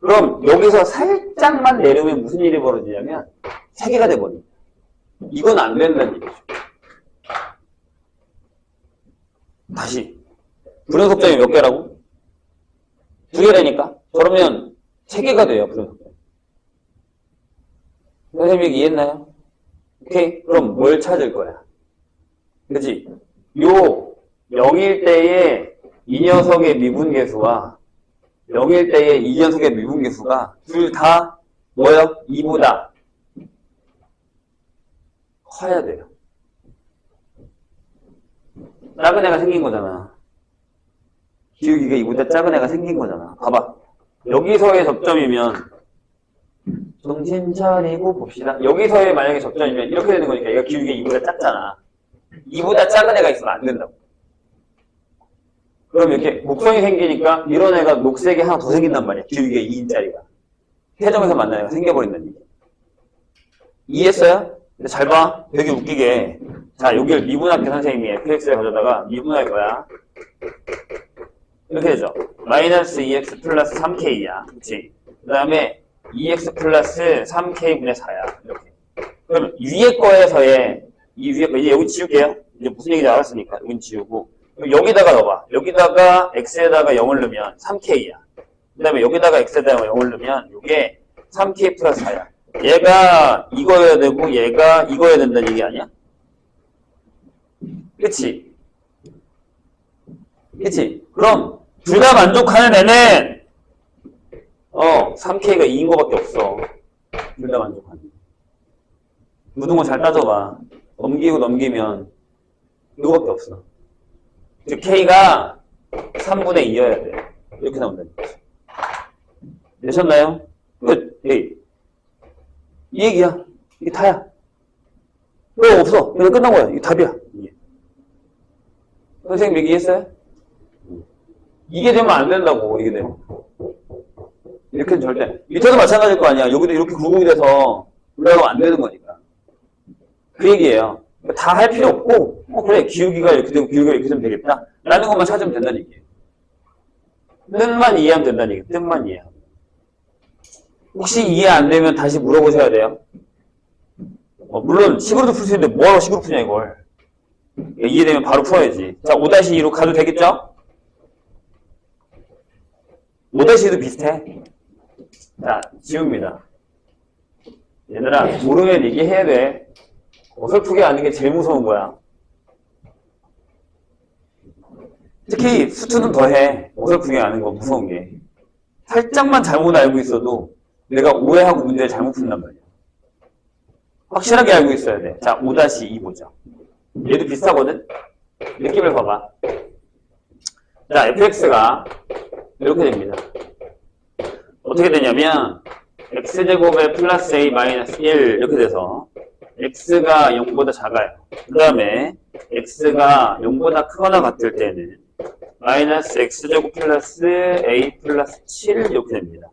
그럼 여기서 살짝만 내려오면 무슨 일이 벌어지냐면 세 개가 돼버립니다. 이건 안 된다는 얘기죠. 다시. 불연속점이 몇 개라고? 두 개라니까? 그러면 세 개가 돼요, 불연속점. 선생님이 이해했나요? 오케이. 그럼 뭘 찾을 거야? 그치? 요 0일 때의 이 녀석의 미분계수와 0일 때의 이 녀석의 미분계수가 둘 다 뭐예요? 2보다 커야 돼요. 작은 애가 생긴 거잖아. 기울기가 2보다 작은 애가 생긴 거잖아. 봐봐. 여기서의 접점이면 정신 차리고 봅시다. 여기서의 만약에 접점이면 이렇게 되는 거니까 얘가 기울기가 2보다 작잖아. 2보다 작은 애가 있으면 안 된다고. 그럼 이렇게 목성이 생기니까 이런 애가 녹색이 하나 더 생긴단 말이야. 기울기가 2인짜리가. 태점에서 만나는 애가 생겨버린다는 얘기. 이해했어요? 근데 잘 봐. 되게 웃기게. 자, 여기를 미분할게 선생님이 fx를 가져다가 미분할 거야. 이렇게 되죠. 마이너스 2x 플러스 3k야. 그치? 그 다음에 2x 플러스 3k분의 4야. 이렇게. 그럼 위에 거에서의 이 위에 거 이제 여기 지울게요. 이제 무슨 얘기인지 알았으니까 여긴 지우고 여기다가 넣어봐. 여기다가 x에다가 0을 넣으면 3k야. 그 다음에 여기다가 x에다가 0을 넣으면 이게 3k 플러스 4야. 얘가 이거여야 되고 얘가 이거여야 된다는 얘기 아니야? 그치? 그치? 그럼 둘 다 만족하는 애는 3k가 2인 거밖에 없어. 둘 다 만족하는. 무등호 잘 따져봐. 넘기면 이거밖에 없어. 즉 K가 3분의 2여야 돼. 이렇게 나온다는 거지. 되셨나요? 끝. 이 얘기야. 이게 다야. 왜 없어? 그냥 끝난 거야. 이게 답이야. 이게. 선생님 얘기했어요? 이게 되면 안 된다고. 이게 되면. 이렇게는 절대. 밑에도 마찬가지일 거 아니야. 여기도 이렇게 굴곡이 돼서 올라가면 안 되는 거니까. 그 얘기예요. 다 할 필요 없고, 그래, 기울기가 이렇게 되고, 기울기가 이렇게 되면 되겠다. 라는 것만 찾으면 된다는 얘기예요. 뜻만 이해하면 된다는 얘기예요. 뜻만 이해하면. 혹시 이해 안 되면 다시 물어보셔야 돼요. 물론, 식으로도 풀 수 있는데, 뭐하러 식으로 푸냐, 이걸. 이해되면 바로 풀어야지. 자, 5-2로 가도 되겠죠? 5-2도 비슷해. 자, 지웁니다. 얘들아, 모르면 얘기해야 돼. 어설프게 아는 게 제일 무서운 거야. 특히 수투는 더해. 어설프게 아는 거 무서운 게. 살짝만 잘못 알고 있어도 내가 오해하고 문제를 잘못 푼단 말이야. 확실하게 알고 있어야 돼. 자, 5-2 보자. 얘도 비슷하거든? 느낌을 봐봐. 자, fx가 이렇게 됩니다. 어떻게 되냐면 x제곱에 플러스 a 마이너스 1 이렇게 돼서 x가 0보다 작아요. 그 다음에 x가 0보다 크거나 같을 때는 마이너스 x제곱 플러스 a 플러스 7 이렇게 됩니다.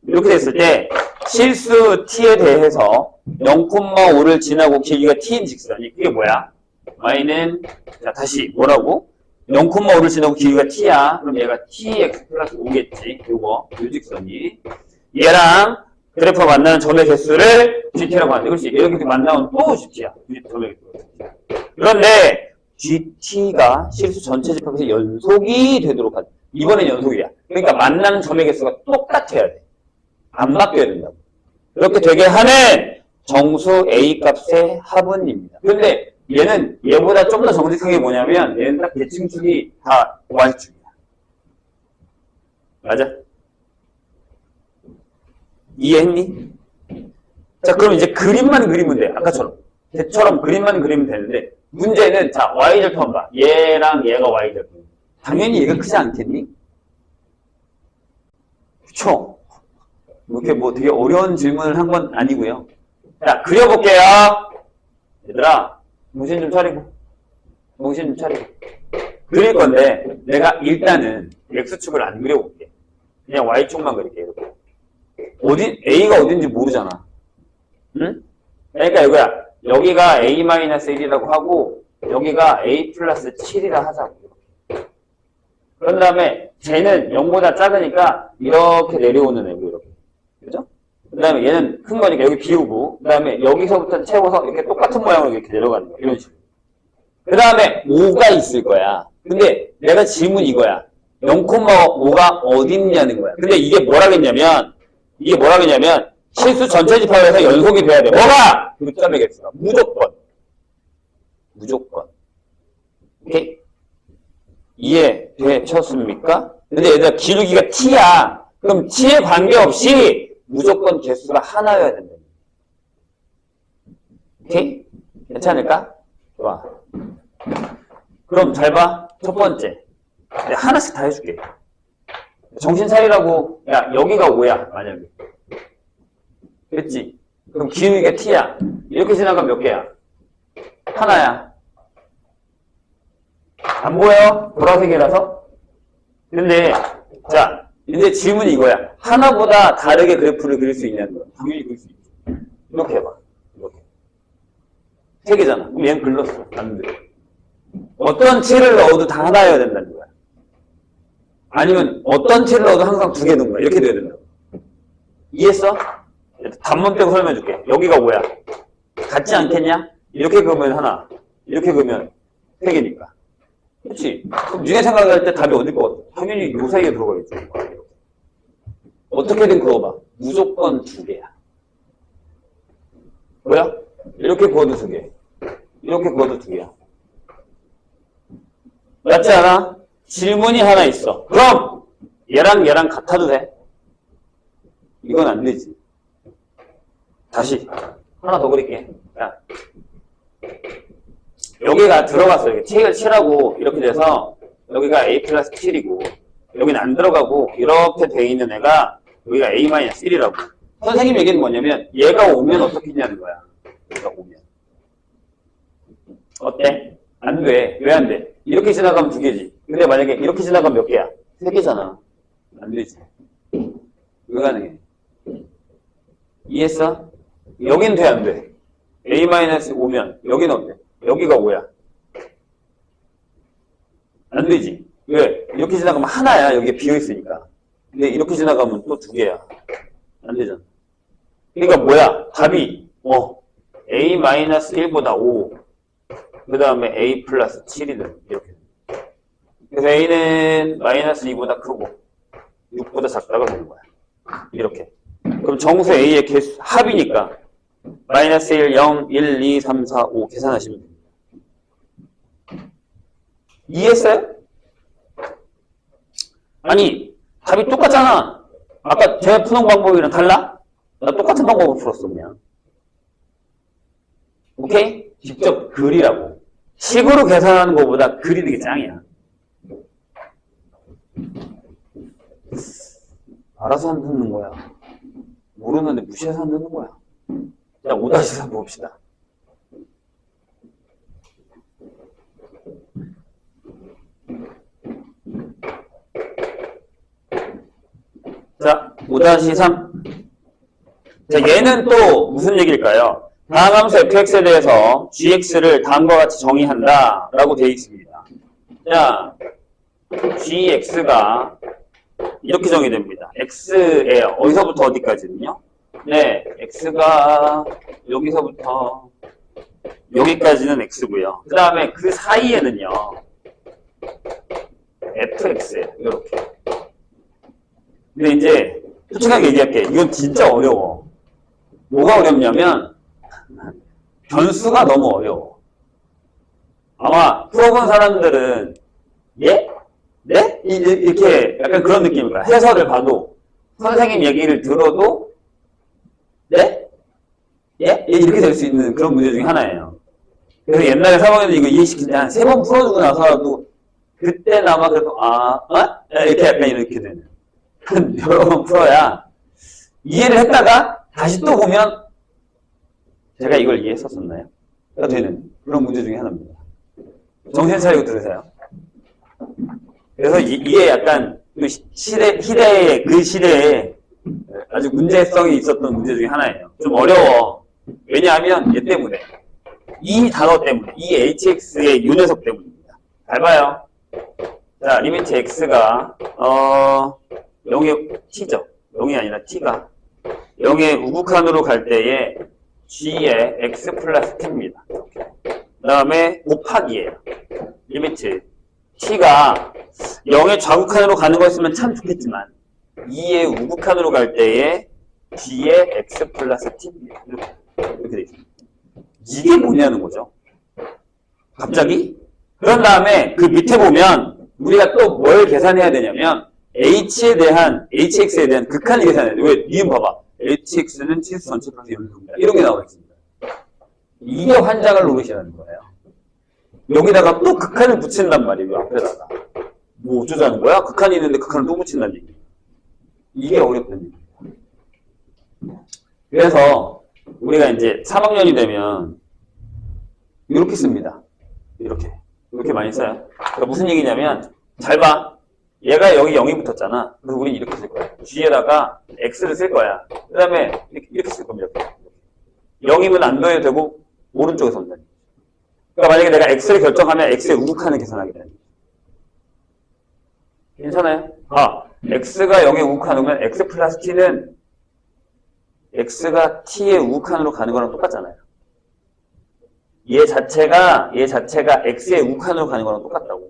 이렇게 됐을 때 실수 t에 대해서 0,5를 지나고 길이가 t인 직선이 그게 뭐야? y는 자 다시 뭐라고? 0,5를 지나고 길이가 t야. 그럼 얘가 tx 플러스 5겠지. 요거 요 직선이 얘랑 그래프가 만나는 점의 개수를 GT라고 하는데 그렇지. 이렇게 만나면 또 GT야. 점의 개수. 그런데 GT가 실수 전체 집합에서 연속이 되도록 하자. 이번엔 연속이야. 그러니까 만나는 점의 개수가 똑같아야 돼. 안 바뀌어야 된다고. 그렇게 되게 하는 정수 A 값의 합은입니다. 근데 얘는 얘보다 좀 더 정직하게 뭐냐면 얘는 딱 대칭축이 다 Y축이야. 맞아? 이해했니? 자, 그럼 이제 그림만 그리면 돼. 아까처럼. 걔처럼 그림만 그리면 되는데 문제는 자, Y절편 봐. 얘랑 얘가 Y절편. 당연히 얘가 크지 않겠니? 그쵸? 이렇게 뭐 되게 어려운 질문을 한 건 아니고요. 자, 그려볼게요. 얘들아, 정신 좀 차리고. 정신 좀 차리고. 그릴 건데 내가 일단은 X축을 안 그려볼게. 그냥 Y축만 그릴게. 이렇게. A가 어딘지 모르잖아. 응? 그러니까 이거야. 여기가 A-1이라고 하고 여기가 A 플러스 7이라 하자고. 그런 다음에 쟤는 0보다 작으니까 이렇게 내려오는 애고 이렇게. 그죠? 그 다음에 얘는 큰 거니까 여기 비우고 그 다음에 여기서부터 채워서 이렇게 똑같은 모양으로 이렇게 내려가는 거야. 이런 식으로. 그 다음에 5가 있을 거야. 근데 내가 질문 이거야. 0,5가 어딨냐는 거야. 근데 이게 뭐라겠냐면 실수 전체 집합에서 연속이 돼야 돼. 뭐가? 그 점의 개수가. 무조건. 오케이? 이해되셨습니까? 근데 얘들아 기울기가 t야. 그럼 t에 관계없이 무조건 개수가 하나여야 된다. 오케이? 괜찮을까? 좋아. 그럼 잘 봐. 첫 번째. 내가 하나씩 다 해줄게. 정신 차리라고. 야, 여기가 5야. 만약에. 그랬지? 그럼 기울기가 t야. 이렇게 지나가면 몇 개야? 하나야. 안 보여? 보라색이라서? 근데, 자, 이제 질문이 이거야. 하나보다 다르게 그래프를 그릴 수 있냐는 거야. 당연히 그릴 수 있지. 이렇게 해봐. 이렇게. 세 개잖아. 그럼 얘는 글렀어. 안 돼. 어떤 치를 넣어도 다 하나여야 된다는 거야. 아니면 어떤 치를 넣어도 항상 두 개 넣은 거야. 이렇게 돼야 된다고. 이해했어? 단문 빼고 설명해줄게. 여기가 5야. 같지 않겠냐? 이렇게 그으면 하나. 이렇게 그으면 세 개니까. 그렇지? 그럼 니네 생각할 때 답이 어딜 것 같아? 당연히 요 사이에 들어가겠지. 어떻게든 그어봐. 무조건 두 개야. 뭐야? 이렇게 그어도 두 개. 이렇게 그어도 두 개야. 맞지 않아? 질문이 하나 있어. 그럼 얘랑 같아도 돼? 이건 안 되지. 다시 하나 더 그릴게. 자. 여기가 들어갔어. 이렇게 책을 칠하고 이렇게 돼서 여기가 A 플러스 7이고 여기는 안 들어가고 이렇게 돼 있는 애가 여기가 A 마이너스 1이라고. 선생님 얘기는 뭐냐면 얘가 오면 어떻게 되냐는 거야. 얘가 오면. 어때? 안 돼. 왜 안 돼? 이렇게 지나가면 두 개지. 근데 만약에 이렇게 지나가면 몇 개야? 세 개잖아. 안 되지. 왜 가능해? 이해했어? 여긴 돼, 안 돼? A 마이너스 오면 여기는 어때? 여기가 5야. 안 되지. 왜? 이렇게 지나가면 하나야. 여기에 비어있으니까. 근데 이렇게 지나가면 또 두 개야. 안 되잖아. 그러니까 뭐야? 답이 A-1보다 5. 그 다음에 A 플러스 7이든 이렇게. 그래서 A는 마이너스 2보다 크고 6보다 작다가 되는 거야. 이렇게. 그럼 정수 A의 개수 합이니까 마이너스 1, 0, 1, 2, 3, 4, 5 계산하시면 됩니다. 이해했어요? 아니, 답이 똑같잖아. 아까 제가 푸는 방법이랑 달라? 나 똑같은 방법으로 풀었어, 그냥. 오케이? 직접 그리라고. 식으로 계산하는 것보다 그리는 게 짱이야. 알아서 안 듣는 거야. 모르는데 무시해서 안 듣는 거야. 자, 5-3 봅시다. 자, 5-3. 자, 얘는 또 무슨 얘기일까요? 다항함수 fx에 대해서 gx를 다음과 같이 정의한다 라고 되어 있습니다. 자, gx가 이렇게 정의됩니다. x에 어디서부터 어디까지는요? 네, x가 여기서부터 여기까지는 x고요. 그 다음에 그 사이에는요, fx예요. 이렇게. 근데 이제 솔직하게 얘기할게. 이건 진짜 어려워. 뭐가 어렵냐면 변수가 너무 어려워. 아마 풀어본 사람들은 예? 네? 이렇게 약간 그런 느낌일 거야. 해설을 봐도 선생님 얘기를 들어도 네? 예? 이렇게 될 수 있는 그런 문제 중에 하나예요. 그래서 옛날에 3학년에 이거 이해시킬 때 한 3번 풀어주고 나서라도 그때나마 그래도 이렇게 약간 이렇게 되는 한 여러 번 풀어야 이해를 했다가 다시 또 보면 제가 이걸 이해했었나요? 가 되는 그런 문제 중에 하나입니다. 정신 차리고 들으세요. 그래서 이게 약간 그 시대의 그 시대에 아주 문제성이 있었던 문제 중에 하나예요. 좀 어려워. 왜냐하면 얘 때문에 이 단어 때문에 이 hx의 요 녀석 때문입니다. 잘 봐요. 자, 리미트 x가 0의 t죠. 0이 아니라 t가 0의 우극한으로 갈 때에 g의 x 플러스 t입니다. 그 다음에 곱하기예요. 리미트 t가 0의 좌극한으로 가는 거였으면 참 좋겠지만 2의 우극한으로 갈 때에 g의 x 플러스 t입니다. 이렇게 돼 있습니다. 이게 뭐냐는 거죠. 갑자기? 그런 다음에 그 밑에 보면 우리가 또 뭘 계산해야 되냐면 hx에 대한 극한을 계산해야 돼. 왜? 니은 봐봐. hx는 치수 전체 플러스 연속입니다. 이런 게 나와 있습니다. 이게 환장을 노리시라는 거예요. 여기다가 또 극한을 붙인단 말이에요. 앞에다가. 뭐 어쩌자는 거야? 극한이 있는데 극한을 또 붙인다는 얘기. 이게 어렵다는 얘기예요. 그래서 우리가 이제 3학년이 되면 이렇게 씁니다. 이렇게 많이 써요. 그러니까 무슨 얘기냐면 잘 봐. 얘가 여기 0이 붙었잖아. 그래서 우린 이렇게 쓸 거야. G에다가 X를 쓸 거야. 그 다음에 이렇게 쓸 겁니다. 0이면 안 넣어도 되고 오른쪽에서 온다. 그러니까 만약에 내가 X를 결정하면 X의 우극한을 계산하게 되는 거야. 괜찮아요? X가 0의 우극한이면 X 플러스 T는 X가 T의 우극한으로 가는 거랑 똑같잖아요. 얘 자체가 X의 우극한으로 가는 거랑 똑같다고.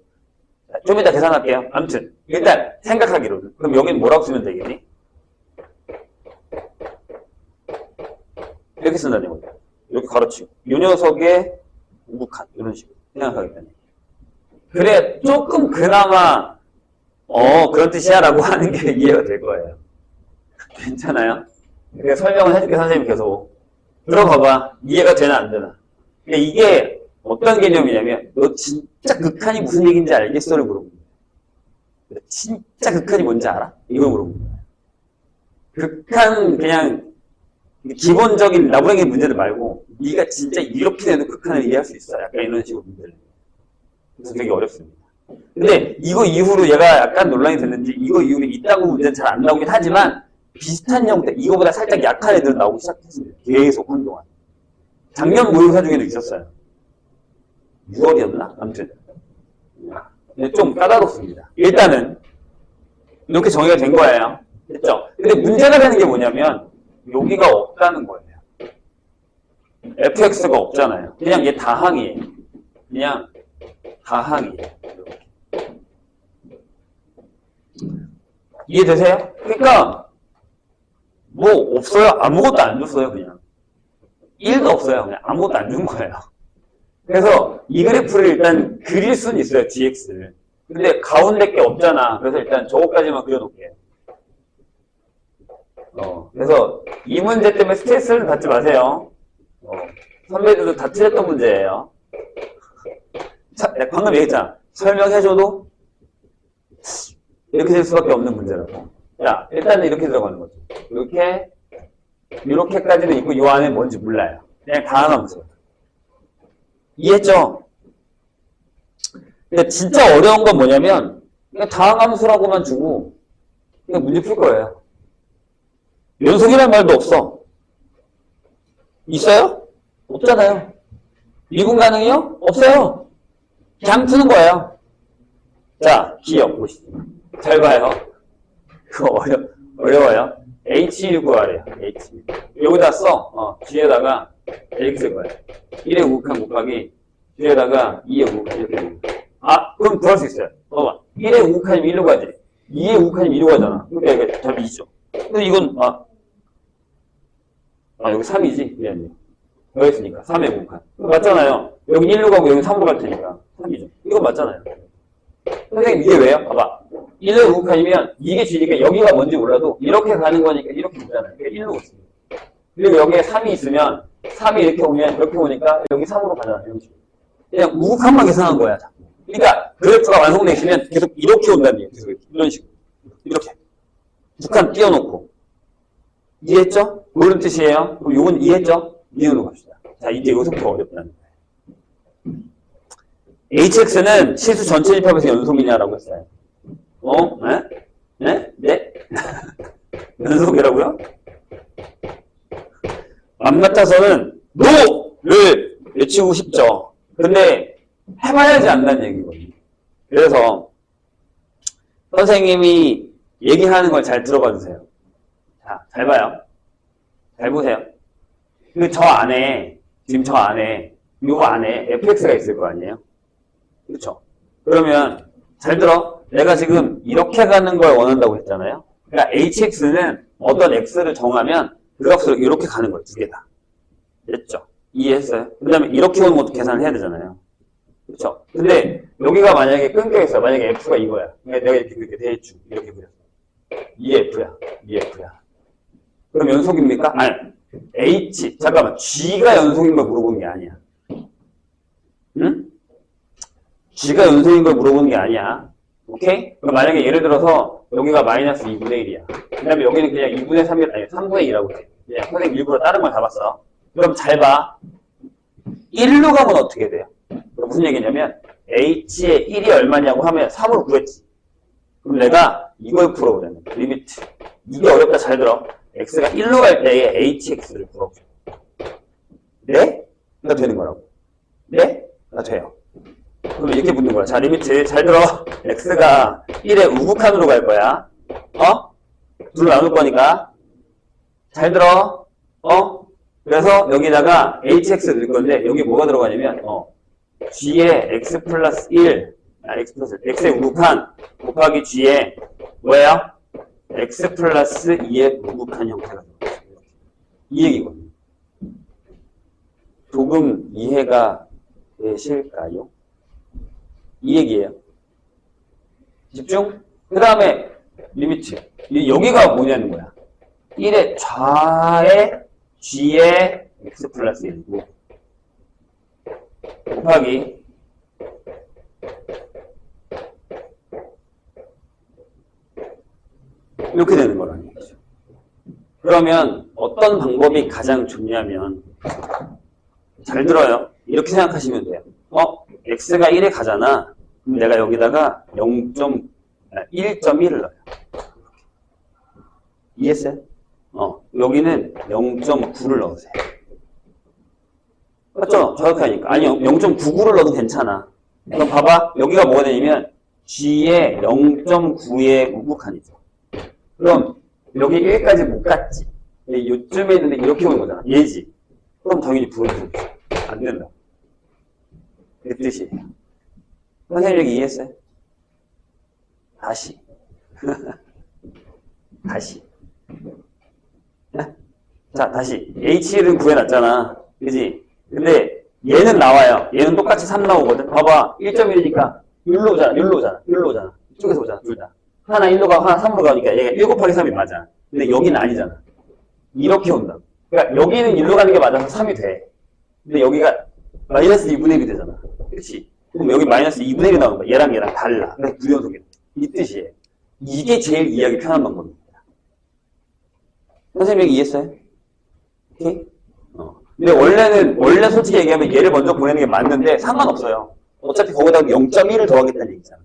좀 이따 계산할게요. 아무튼 일단 생각하기로는. 그럼 여기는 뭐라고 쓰면 되겠니? 이렇게 쓴다는 거죠. 이렇게 가로치고 이 녀석의 우극한 이런 식으로 생각하겠다는 얘기예요. 그래 조금 그나마 그런 뜻이야 라고 하는 게 이해가 될 거예요. 괜찮아요? 그래서 설명을 해줄게. 선생님 계속 들어봐봐. 이해가 되나 안 되나. 근데 이게 어떤 개념이냐면 너 진짜 극한이 무슨 얘기인지 알겠어?를 물어보는 거야. 진짜 극한이 뭔지 알아? 이걸 물어보는 거야. 극한 그냥 기본적인 나부랭이 문제들 말고 네가 진짜 이렇게 되는 극한을 이해할 수 있어. 약간 이런 식으로 문제를. 그래서 되게 어렵습니다. 근데 이거 이후로 얘가 약간 논란이 됐는지 이거 이후로 있다고 문제는 잘 안 나오긴 하지만 비슷한 형태, 이거보다 살짝 약한 애들은 나오기 시작했습니다. 계속 한동안. 작년 모의고사 중에도 있었어요. 6월이었나? 아무튼. 좀 까다롭습니다. 일단은 이렇게 정의가 된 거예요. 됐죠? 근데 문제가 되는 게 뭐냐면 여기가 없다는 거예요. fx가 없잖아요. 그냥 얘 다항이에요. 그냥 다항이에요. 이해되세요? 그러니까 뭐 없어요. 아무것도 안 줬어요. 그냥 1도 없어요. 그냥 아무것도 안 준 거예요. 그래서 이 그래프를 일단 그릴 수는 있어요. gx를. 근데 가운데 게 없잖아. 그래서 일단 저거까지만 그려놓을게요. 그래서 이 문제 때문에 스트레스를 받지 마세요. 선배들도 다 틀렸던 문제예요. 방금 얘기했잖아. 설명해줘도 이렇게 될 수밖에 없는 문제라고. 자, 일단은 이렇게 들어가는 거죠. 이렇게까지는 있고 이 안에 뭔지 몰라요. 그냥 다항함수. 이해했죠? 근데 진짜 어려운 건 뭐냐면 그냥 다항함수라고만 주고 그냥 문제 풀 거예요. 연속이라는 말도 없어. 있어요? 없잖아요. 미분 가능해요? 없어요. 그냥 푸는 거예요. 자, 기억 보시죠. 잘 봐요. 그거 어려워요. H를 구하래요. H. 여기다 써. 뒤에다가 X 구하래. 1의 우극한 곱하기 뒤에다가 2의 우극한 이렇게 됩니다. 아, 그럼 구할 수 있어요. 봐봐. 1의 우극한이면 1로 가지. 2의 우극한이면 2로 가잖아. 그러니까 이게 답이 2죠. 근데 이건, 여기 3이지. 미안해요. 여기 있으니까. 3의 우극한. 맞잖아요. 여기 1로 가고 여기 3으로 갈 테니까. 3이죠. 이건 맞잖아요. 선생님, 이게 왜요? 봐봐. 1의 우극한이면 이게 G니까 여기가 뭔지 몰라도 이렇게 가는 거니까 이렇게 오잖아요. 그러니까 1로 오습니다. 그리고 여기에 3이 있으면 3이 이렇게 오면 이렇게 오니까 여기 3으로 가잖아요. 이런 식으로. 그냥 우극한만 계산한 거야. 자꾸. 그러니까 그래프가 완성되시면 계속 이렇게 온다는 얘기예요. 계속 이런 식으로. 이렇게. 북한 띄워놓고. 이해했죠? 모르는 뜻이에요. 그럼 요건 이해했죠? 이해로 갑시다. 자, 이제 여기서부터 어렵다는 거예요. HX는 실수 전체 집합에서 연속이냐라고 했어요. 네? 네? 연속이라고요? 안 같아서는 NO를 외치고 싶죠. 근데 해봐야지 안다는 얘기거든요. 그래서 선생님이 얘기하는 걸 잘 들어봐 주세요. 자, 잘 봐요. 잘 보세요. 근데 저 안에, 지금 저 안에, 요 안에 fx가 있을 거 아니에요? 그렇죠? 그러면 잘 들어. 내가 지금 이렇게 가는 걸 원한다고 했잖아요. 그러니까 hx는 어떤 x를 정하면 그 값으로 이렇게 가는 거예요. 두 개 다. 됐죠? 이해했어요? 그 다음에 이렇게 오는 것도 계산을 해야 되잖아요. 그렇죠? 근데 여기가 만약에 끊겨 있어. 만약에 f가 이거야. 그러니까 내가 이렇게 대충 이렇게 그렸어. 2f야. 2f야. 그럼 연속입니까? 아니. 잠깐만. g가 연속인 걸 물어보는 게 아니야. 응? g가 연속인 걸 물어보는 게 아니야. 오케이? 그럼 만약에 예를 들어서 여기가 마이너스 2분의 1이야. 그 다음에 여기는 그냥 2분의 3이 아니 3분의 2라고 해. 그냥 선생님 일부러 다른 걸 잡았어. 그럼 잘 봐. 1로 가면 어떻게 돼요? 그럼 무슨 얘기냐면 h의 1이 얼마냐고 하면 3으로 구했지. 그럼 내가 이걸 풀어보자면 리미트. 이게 어렵다. 잘 들어. x가 1로 갈 때의 hx를 풀어보자. 네? 나 되는 거라고. 네? 나 돼요. 그럼 이렇게 붙는 거야. 자, 리미트. 잘 들어. x가 1의 우극한으로 갈 거야. 둘로 나눌 거니까. 잘 들어. 그래서 여기다가 hx 넣을 건데, 여기 뭐가 들어가냐면, g의 x 플러스 1, x의 우극한 곱하기 g의 뭐예요? x 플러스 2의 우극한 형태가 들어가요. 이 얘기거든요. 조금 이해가 되실까요? 이 얘기예요. 집중. 그 다음에 리미트. 여기가 뭐냐는 거야. 1의 좌의 g의 x 플러스 1이고 곱하기 이렇게 되는 거라는 얘기죠. 그러면 어떤 방법이 가장 좋냐면 잘 들어요. 이렇게 생각하시면 돼요. x가 1에 가잖아. 그럼 내가 여기다가 1.1을 넣어요. 이해했어요? 여기는 0.9를 넣으세요. 맞죠? 정확하니까. 아니, 0.99를 넣어도 괜찮아. 그럼 봐봐. 여기가 뭐가 되냐면 g의 0.9의 우극한이죠. 그럼 여기 1까지 못 갔지. 요쯤에 있는데 이렇게 오는 거잖아. 얘지. 그럼 당연히 부러지죠. 안 된다. 그 뜻이에요. 선생님 여기 이해했어요? 다시. 다시. 자, 다시. H를 구해놨잖아. 그지? 근데 얘는 나와요. 얘는 똑같이 3 나오거든. 봐봐. 1.1이니까 1로 오잖아. 1로 오잖아. 1로 오잖아. 이쪽에서 오잖아. 둘 다. 하나 1로 가고 하나 3으로 가니까 얘가 1 곱하기 3이 맞아. 근데 여기는 아니잖아. 이렇게 온다. 그러니까 여기는 1로 가는 게 맞아서 3이 돼. 근데 여기가 마이너스 2분의 1이 되잖아. 그렇지? 그럼 여기 마이너스 2분의 1이 나오는 거야. 얘랑 달라. 그래서 부연속이야. 이 뜻이에요. 이게 제일 이해하기 편한 방법입니다. 선생님 여기 이해했어요? 오케이? 근데 원래 솔직히 얘기하면 얘를 먼저 보내는 게 맞는데 상관없어요. 어차피 거기다 0.1을 더하겠다는 얘기잖아.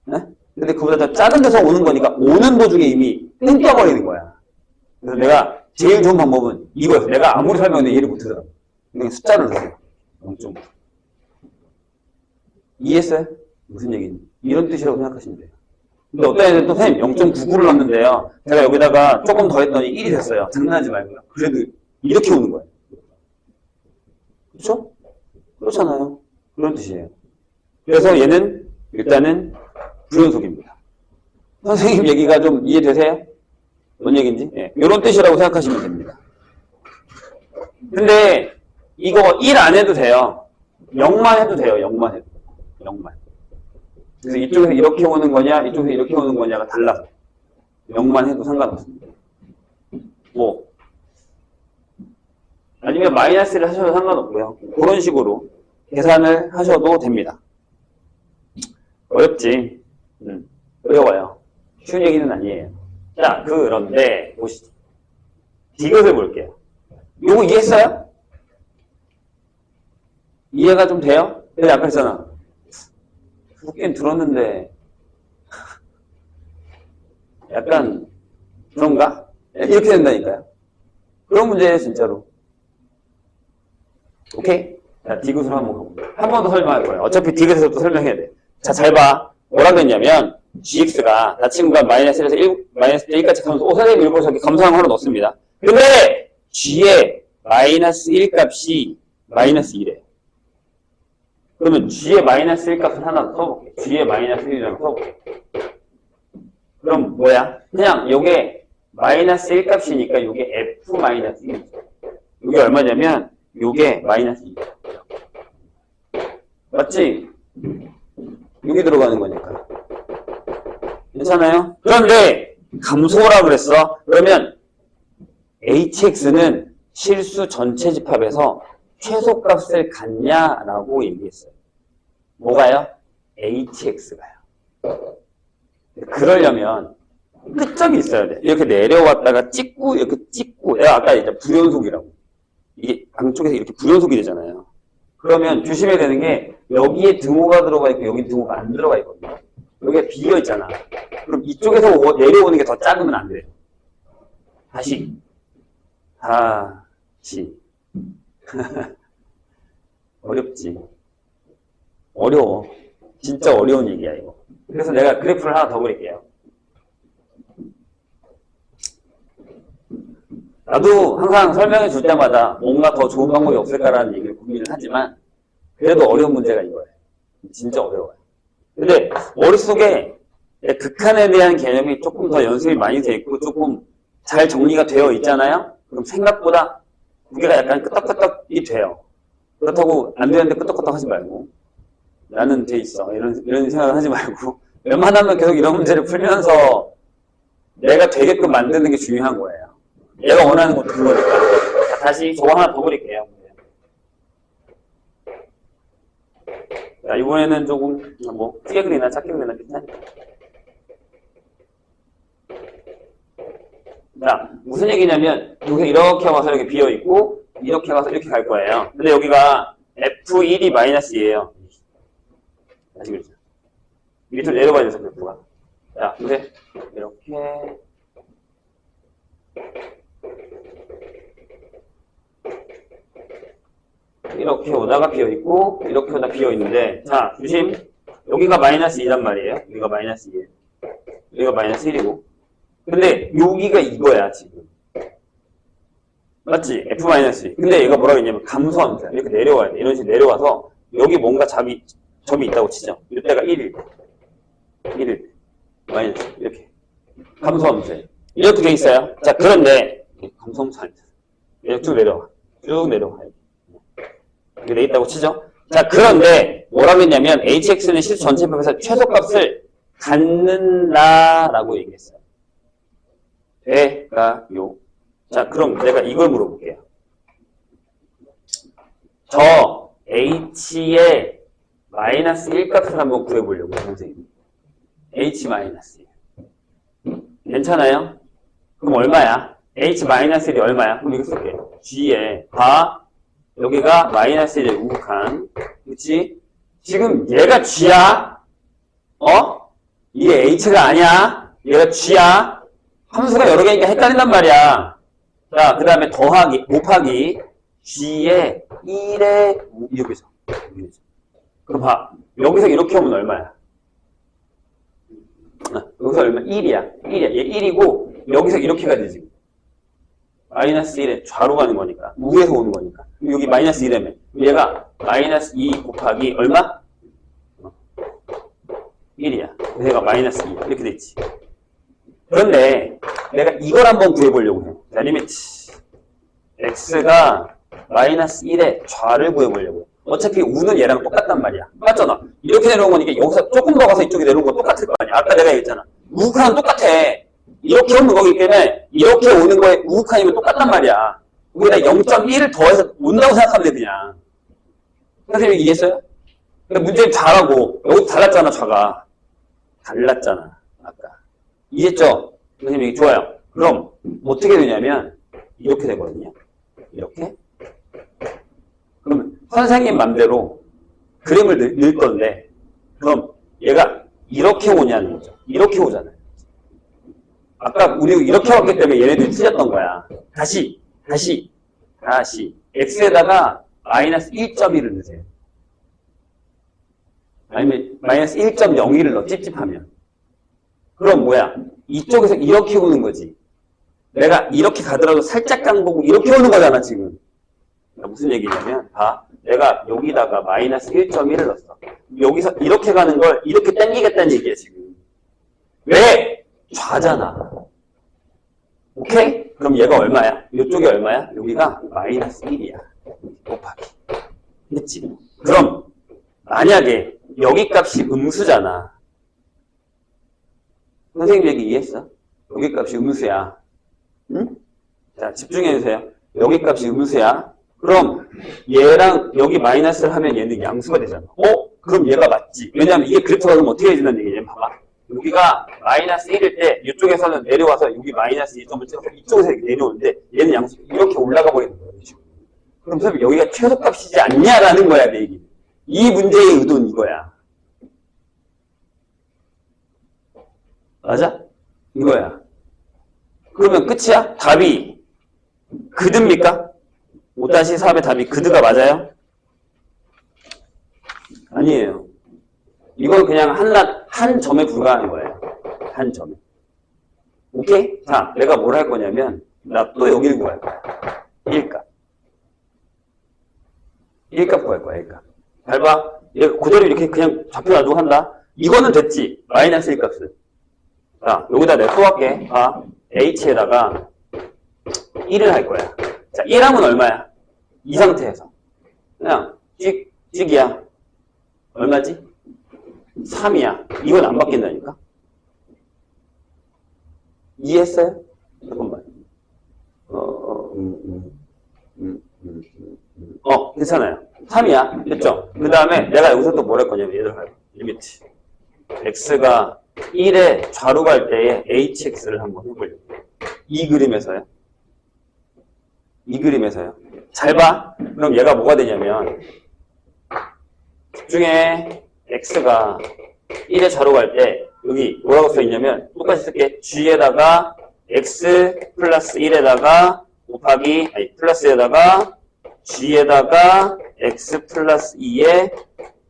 네? 근데 그보다 더 작은 데서 오는 거니까 오는 도중에 이미 끊겨버리는 거야. 그래서 내가 제일 좋은 방법은 이거예요. 내가 아무리 설명해도 이해를 못하더라고. 그냥 숫자를 넣어요. 0.9. 이해했어요? 무슨 얘기인지. 이런 뜻이라고 생각하시면 돼요. 근데 어떤 애들은 또 선생님 0.99를 넣었는데요. 제가 여기다가 조금 더 했더니 1이 됐어요. 장난하지 말고요. 그래도 이렇게 오는 거예요. 그렇죠? 그렇잖아요. 그런 뜻이에요. 그래서 얘는 일단은 불연속입니다. 선생님 얘기가 좀 이해되세요? 뭔 얘기인지? 예, 이런 뜻이라고 생각하시면 됩니다. 근데 이거 1 안 해도 돼요. 0만 해도 돼요. 0만 해도. 0만. 그래서 이쪽에서 이렇게 오는 거냐, 이쪽에서 이렇게 오는 거냐가 달라서. 0만 해도 상관없습니다. 뭐. 아니면 마이너스를 하셔도 상관없고요. 그런 식으로 계산을 하셔도 됩니다. 어렵지? 어려워요. 쉬운 얘기는 아니에요. 자, 그런데 보시죠. 디귿을 볼게요. 요거 이해했어요? 이해가 좀 돼요? 근데 아까 했잖아. 듣긴 들었는데 약간 그런가? 이렇게 된다니까요. 그런 문제예요, 진짜로. 오케이? 자, 디귿으로 한번 가볼게요. 한 번 더 설명할 거예요. 어차피 디귿에서부터 설명해야 돼. 자, 잘 봐. 뭐라 그랬냐면 gx가 다친구가 마이너스 1에서 1, 마이너스 1까지 가면서 선생님 일부러 저기 감상어로 넣습니다. 근데 g의 마이너스 1 값이 마이너스 1이에요. 그러면 g의 마이너스 1 값을 하나 써볼게요. g의 마이너스 1이라고 써볼게요. 그럼 뭐야? 그냥 요게 마이너스 1 값이니까 요게 f 마이너스 1이죠. 요게 얼마냐면 요게 마이너스 2. 맞지? 여기 들어가는 거니까. 괜찮아요? 그런데 감소라 그랬어. 그러면 hx는 실수 전체 집합에서 최소값을 갖냐라고 얘기했어요. 뭐가요? hx가요. 그러려면 끝점이 있어야 돼. 이렇게 내려왔다가 찍고 이렇게 찍고 내가 아까 이제 불연속이라고. 이게 양쪽에서 이렇게 불연속이 되잖아요. 그러면 조심해야 되는 게 여기에 등호가 들어가 있고 여기 등호가 안 들어가 있거든요. 여기가 비어 있잖아. 그럼 이쪽에서 내려오는 게 더 작으면 안 돼요. 다시. 어렵지. 어려워. 진짜 어려운 얘기야, 이거. 그래서 내가 그래프를 하나 더 그릴게요. 나도 항상 설명해 줄 때마다 뭔가 더 좋은 방법이 없을까라는 얘기를 고민을 하지만 그래도 어려운 문제가 이거예요. 진짜 어려워요. 근데 머릿속에 극한에 대한 개념이 조금 더 연습이 많이 돼 있고 조금 잘 정리가 되어 있잖아요? 그럼 생각보다 무게가 약간 끄덕끄덕이 돼요. 그렇다고 안 되는데 끄덕끄덕 하지 말고 나는 돼 있어. 이런 생각을 하지 말고 웬만하면 계속 이런 문제를 풀면서 내가 되게끔 만드는 게 중요한 거예요. 얘가 원하는 것도 그거니까. 자, 다시 저거 하나 더 그릴게요. 자, 이번에는 조금 뭐 크게 그리나 작게 그리나 괜찮아요. 자, 무슨 얘기냐면 여기 이렇게 와서 이렇게 비어 있고 이렇게 와서 이렇게 갈 거예요. 근데 여기가 F1이 마이너스예요. 다시 그리죠. 밑으로 내려가야 돼서 그래프가. 자, 근데 이렇게 오다가 비어있고, 이렇게 오다 비어있는데, 자, 조심. 여기가 마이너스 2란 말이에요. 여기가 마이너스 2에요. 여기가 마이너스 1이고. 근데 여기가 이거야, 지금. 맞지? F-2. 근데 얘가 뭐라고 했냐면 감소하면서 이렇게 내려와야 돼. 이런 식으로 내려와서 여기 뭔가 점이 있다고 치죠. 이때가 1일. 마이너스. 이렇게. 감소하면서. 이렇게 돼 있어요. 자, 그런데, 감소하면서 아니다. 이렇게 쭉 내려와. 이렇게 돼 있다고 치죠? 자, 그런데 뭐라고 했냐면 hx는 실수 전체 집합에서 최소값을 갖는다라고 얘기했어요. 돼가요. 자, 그럼 내가 이걸 물어볼게요. 저 h의 마이너스 1 값을 한번 구해보려고 선생님. h 마이너스 1. 괜찮아요? 그럼 얼마야? h 마이너스 1이 얼마야? 그럼 이거 쓸게요. g에 여기가 마이너스 1의 우극한. 그치? 지금 얘가 g야? 이게 h가 아니야. 얘가 g야. 함수가 여러 개니까 헷갈린단 말이야. 자, 그 다음에 더하기, 곱하기 g의 1의 여기서. 그럼 봐. 여기서 이렇게 오면 얼마야? 여기서 얼마? 1이야. 1이야. 얘 1이고 여기서 이렇게 가야 되지. 마이너스 1에 좌로 가는 거니까. 우에서 오는 거니까. 여기 마이너스 1이면 얘가 마이너스 2 곱하기 얼마? 1이야. 그래서 얘가 마이너스 2 이렇게 됐지. 그런데 내가 이걸 한번 구해보려고 해. 자, 리미트 x가 마이너스 1의 좌를 구해보려고 해. 어차피 우는 얘랑 똑같단 말이야. 맞잖아. 이렇게 내려온 거니까 여기서 조금 더 가서 이쪽에 내려온 건 똑같을 거 아니야. 아까 내가 얘기했잖아. 우극한은 똑같아. 이렇게 오는 거기 때문에 이렇게 오는 거에 우극한이면 똑같단 말이야. 거기다 0.1을 더해서 온다고 생각하면 돼 그냥. 선생님이 이해했어요? 근데 문제는 좌라고. 여기 달랐잖아 좌가. 달랐잖아 아까. 이해했죠? 선생님이 좋아요. 그럼 어떻게 되냐면 이렇게 되거든요. 이렇게. 그러면 선생님 맘대로 그림을 넣을 건데 그럼 얘가 이렇게 오냐는 거죠. 이렇게 오잖아요. 아까 우리 이렇게 왔기 때문에 얘네들이 틀렸던 거야. 다시 x에다가 마이너스 1.1을 넣으세요. 아니면 마이너스 1.01을 넣어. 찝찝하면. 그럼 뭐야? 이쪽에서 이렇게 오는 거지. 내가 이렇게 가더라도 살짝 간 거고 이렇게 오는 거잖아 지금. 무슨 얘기냐면 내가 여기다가 마이너스 1.1을 넣었어. 여기서 이렇게 가는 걸 이렇게 당기겠다는 얘기야 지금. 왜? 좌잖아. 오케이? 그럼 얘가 얼마야? 이쪽이 얼마야? 여기가 마이너스 1이야. 곱하기. 됐지? 그럼 만약에 여기 값이 음수잖아. 선생님 얘기 이해했어? 여기 값이 음수야. 응? 자, 집중해주세요. 여기 값이 음수야. 그럼 얘랑 여기 마이너스를 하면 얘는 양수가 되잖아. 그럼 얘가 맞지. 왜냐면 이게 그래프가 그럼 어떻게 해진다는 얘기냐. 봐봐. 여기가 마이너스 1일 때 이쪽에서는 내려와서 여기 마이너스 2점을 찍어서 이쪽에서 이렇게 내려오는데 얘는 양수 이렇게 올라가 버리는 거야. 그럼 선생님 여기가 최소값이지 않냐라는 거야. 내 얘기. 이 문제의 의도는 이거야. 맞아? 이거야. 그러면 끝이야? 답이 그드입니까? 5-4의 답이 그드가 맞아요? 아니에요. 이건 그냥 한 점에 불과한 거예요. 한 점에. 오케이? 자, 내가 뭘 할 거냐면 나 또 여기를 구할 거야. 1값. 1값 구할 거야. 1값. 잘 봐. 그대로 이렇게 그냥 좌표 놔두고 한다. 이거는 됐지. 마이너스 1값은. 자, 여기다 내가 또 할게. h에다가 1을 할 거야. 자, 1하면 얼마야? 이 상태에서. 그냥 찍이야. 얼마지? 3이야. 이건 안 바뀐다니까? 이해했어요? 잠깐만. 괜찮아요. 3이야. 됐죠? 그 다음에 내가 여기서 또 뭘 할 거냐면 얘들 할 리미트. x가 1에 좌로 갈 때에 hx를 한번 해보려고. 이 그림에서요. 이 그림에서요. 잘 봐. 그럼 얘가 뭐가 되냐면 집중해. x가 1에 좌로 갈 때 여기 뭐라고 써있냐면 똑같이 쓸게. g에다가 x 플러스 1에다가 곱하기 플러스에다가 g에다가 x 플러스 2의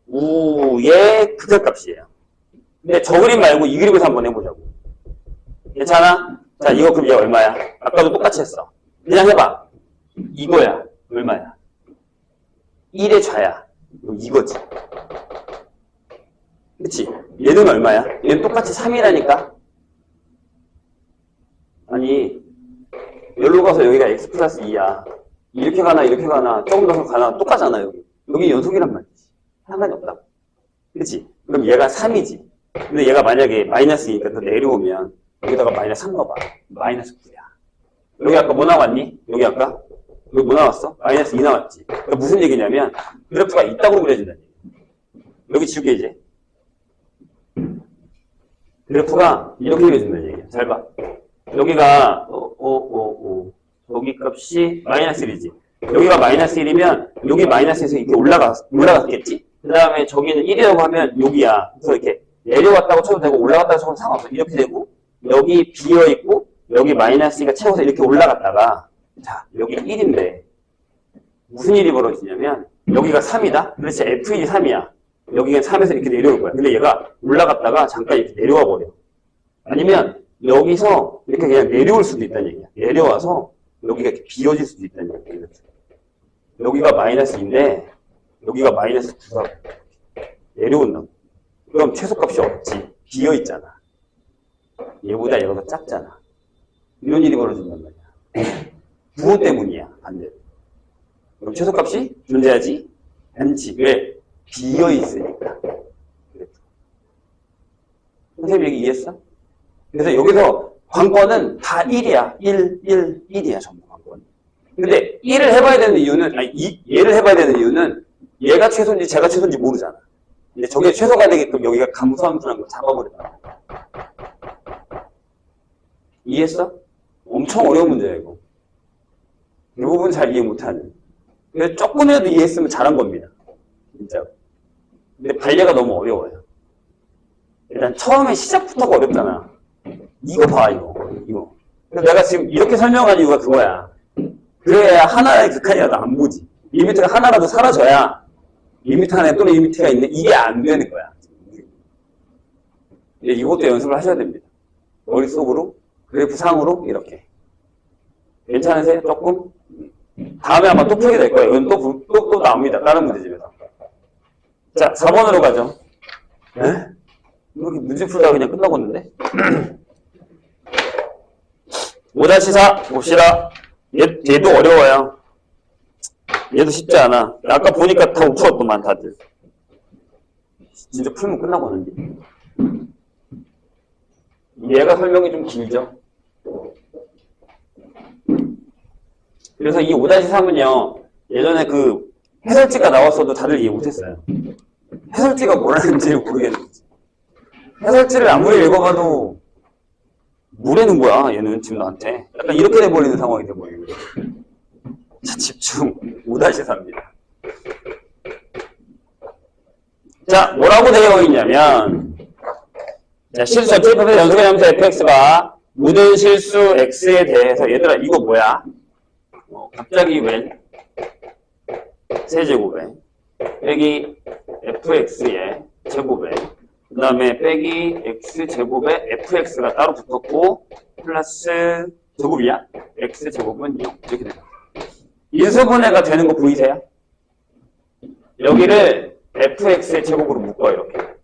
우의 극약값이에요. 근데 저 그림 말고 이 그림에서 한번 해보자고. 괜찮아? 자, 이거 그럼 얘 얼마야? 아까도 똑같이 했어. 그냥 해봐. 이거야. 얼마야? 1의 좌야. 이거지. 그치? 얘는 얼마야? 얘는 똑같이 3이라니까? 아니, 여기로 가서 여기가 x 플러스 2야. 이렇게 가나, 이렇게 가나, 조금 더 가나, 똑같잖아, 여기. 여기 연속이란 말이지. 상관이 없다고. 그치? 그럼 얘가 3이지. 근데 얘가 만약에 마이너스 2니까 더 내려오면 여기다가 마이너스 3 넣어봐. 마이너스 9야. 여기 아까 뭐 나왔니? 여기 아까? 여기 뭐 나왔어? 마이너스 2 나왔지. 그러니까 무슨 얘기냐면 그래프가 있다고 그려진다는 얘기야. 여기 지울게 이제. 그래프가 이렇게 그려진다는 얘기야. 잘 봐. 여기가 여기 값이 마이너스 1이지. 여기가 마이너스 1이면 여기 마이너스에서 이렇게 올라갔겠지? 그 다음에 저기는 1이라고 하면 여기야. 그래서 이렇게 내려왔다고 쳐도 되고 올라갔다고 쳐도 상관없어. 이렇게 되고 여기 비어있고 여기 마이너스 2가 채워서 이렇게 올라갔다가 자 여기 1인데 무슨 일이 벌어지냐면 여기가 3이다? 그렇지 F1이 3이야. 여기가 3에서 이렇게 내려올 거야. 근데 얘가 올라갔다가 잠깐 이렇게 내려와 버려. 아니면 여기서 이렇게 그냥 내려올 수도 있다는 얘기야. 내려와서 여기가 이렇게 비어질 수도 있다는 얘기야. 여기가 마이너스 2인데 여기가 마이너스 9가 내려온다고. 그럼 최소값이 없지. 비어있잖아. 얘보다 얘가 더 작잖아. 이런 일이 벌어진단 말이야. 부호 때문이야. 반대로. 그럼 최소값이 존재하지 않지. 왜? 비어있으니까. 선생님 얘기 이해했어? 그래서 여기서 관건은 다 1이야. 1, 1이야. 전부 관건. 근데 1을 해봐야 되는 이유는, 얘를 해봐야 되는 이유는 얘가 최소인지 제가 최소인지 모르잖아. 근데 저게 최소가 되게끔 여기가 감소함수라는 걸 잡아버렸다. 이해했어? 엄청 어려운 문제야, 이거. 대부분 잘 이해 못하는. 그래서 조금이라도 이해했으면 잘한 겁니다. 진짜. 근데 발레가 너무 어려워요. 일단 처음에 시작부터가 어렵잖아. 이거 봐, 이거. 그래서 내가 지금 이렇게 설명한 이유가 그거야. 그래야 하나의 극한이라도 안 보지. 리미트가 하나라도 사라져야 리미트 하나에 또는 리미트가 있는 이게 안 되는 거야. 이것도 연습을 하셔야 됩니다. 머릿속으로, 그래프 상으로 이렇게. 괜찮으세요? 조금? 다음에 아마 또 풀게 될 거예요. 이건 또 나옵니다. 다른 문제집에서. 자, 4번으로 가죠. 에? 이렇게 문제 풀다가 그냥 끝나고 있는데? 5-4 봅시다. 얘도 어려워요. 얘도 쉽지 않아. 아까 보니까 다 못 풀었더만, 다들. 진짜 풀면 끝나고 있는데. 얘가 설명이 좀 길죠? 그래서 이 5-3은요, 예전에 그 해설지가 나왔어도 다들 이해 못했어요. 해설지가 뭐라는지 모르겠는지. 해설지를 아무리 읽어봐도 뭐라는 거야, 얘는 지금 나한테. 약간 이렇게 돼버리는 상황이 돼버리는 거예요. 자, 집중. 5-4입니다. 자, 뭐라고 되어 있냐면, 자, 실수 전체법에서 연속의 fx가 모든 실수 x에 대해서, 얘들아, 이거 뭐야? 갑자기 웬 세제곱에 빼기 fx의 제곱에 그 다음에 빼기 x제곱에 fx가 따로 붙었고 플러스 제곱이야? x제곱은 0 이렇게 돼요. 인수분해가 되는 거 보이세요? 여기를 fx의 제곱으로 묶어요. 이렇게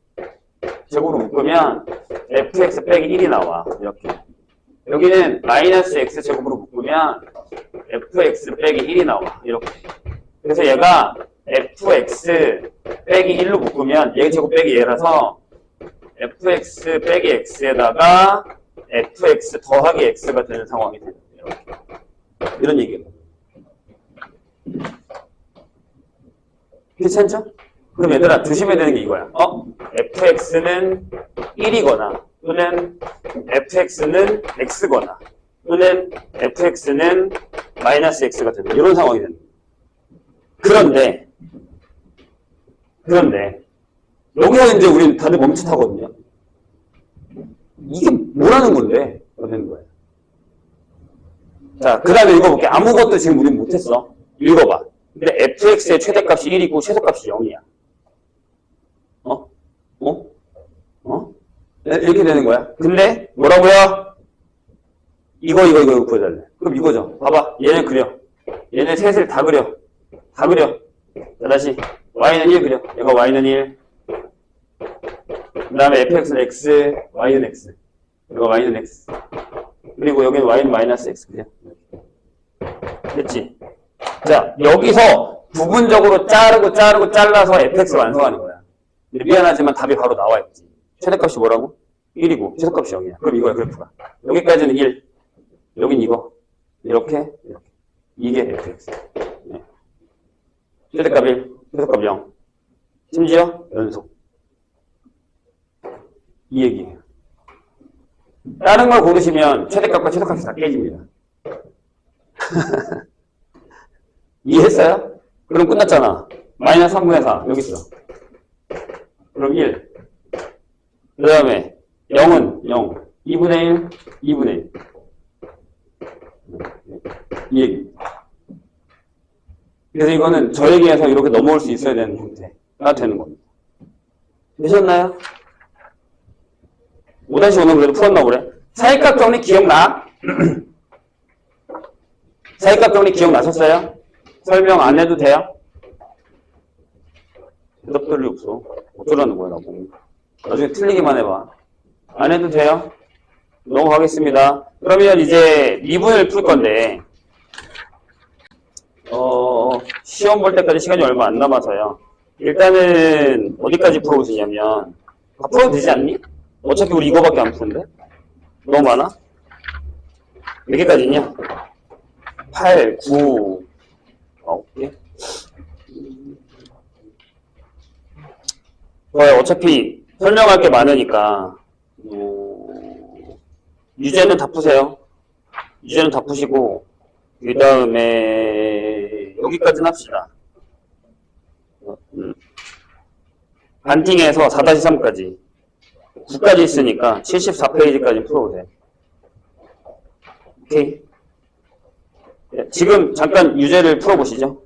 제곱으로 묶으면 fx 빼기 1이 나와. 이렇게 여기는 마이너스 x제곱으로 묶으면 fx 빼기 1이 나와. 이렇게. 그래서 얘가 fx 빼기 1로 묶으면 얘 제곱 빼기 얘라서 fx 빼기 x에다가 fx 더하기 x가 되는 상황이 되는 거예요. 이런 얘기예요. 괜찮죠? 그럼 얘들아 조심해야 되는 게 이거야. fx는 1이거나 또는 fx는 x거나 또는 fx는 마이너스 x가 되는 이런 상황이 되는 거예요. 그런데 여기서 이제 우리 다들 멈칫하거든요. 이게 뭐라는 건데? 되는 거예요. 자, 그 다음에 읽어볼게. 아무것도 지금 우린 못했어. 읽어봐. 근데 fx의 최대값이 1이고 최소값이 0이야. 이렇게 되는 거야. 근데 뭐라고요? 이거 구해달래. 그럼 이거죠. 봐봐. 얘는 그려. 얘네 셋을 다 그려. 다 그려. 자, 다시 y는 1 그려. 얘가 y는 1. 그 다음에 fx는 x, y는 x. 이거 y는 x. 그리고 여기는 y는 마이너스 x 그려. 됐지? 자, 여기서 부분적으로 잘라서 fx를 완성하는 거야. 근데 미안하지만 답이 바로 나와 있지. 최대값이 뭐라고? 1이고 최소값이 0이야. 그럼 이거야, 그래프가. 여기까지는 1. 여긴 이거. 이렇게. 이게 fx. 네. 최대값 1, 최소값 0. 심지어 연속. 이 얘기예요. 다른 걸 고르시면 최대값과 최소값이 다 깨집니다. 이해했어요? 그럼 끝났잖아. 마이너스 3분의 4 여기 있어. 그럼 1. 그 다음에 0은 0. 2분의 1, 2분의 1. 이 얘기. 그래서 이거는 저 얘기해서 이렇게 넘어올 수 있어야 되는 형태가 되는 겁니다. 되셨나요? 5-5는 그래도 풀었나 보래. 사익각 정리 기억나? 사익각 정리 기억나셨어요? 설명 안 해도 돼요? 대답들이 없어. 어쩌라는 거야, 나보고. 나중에 틀리기만 해봐. 안 해도 돼요? 넘어가겠습니다. 그러면 이제 미분을 풀 건데, 시험 볼 때까지 시간이 얼마 안 남아서요. 일단은 어디까지 풀어보시냐면, 다 풀어도 되지 않니? 어차피 우리 이거밖에 안 푸는데? 너무 많아? 몇 개까지 있냐? 8, 9, 9개? 좋아요. 어차피 설명할 게 많으니까, 유제는 다 푸세요. 유제는 다 푸시고, 그 다음에, 여기까지는 합시다. 반팅에서 4-3까지. 9까지 있으니까 74페이지까지 풀어보세요. 오케이. 지금 잠깐 유제를 풀어보시죠.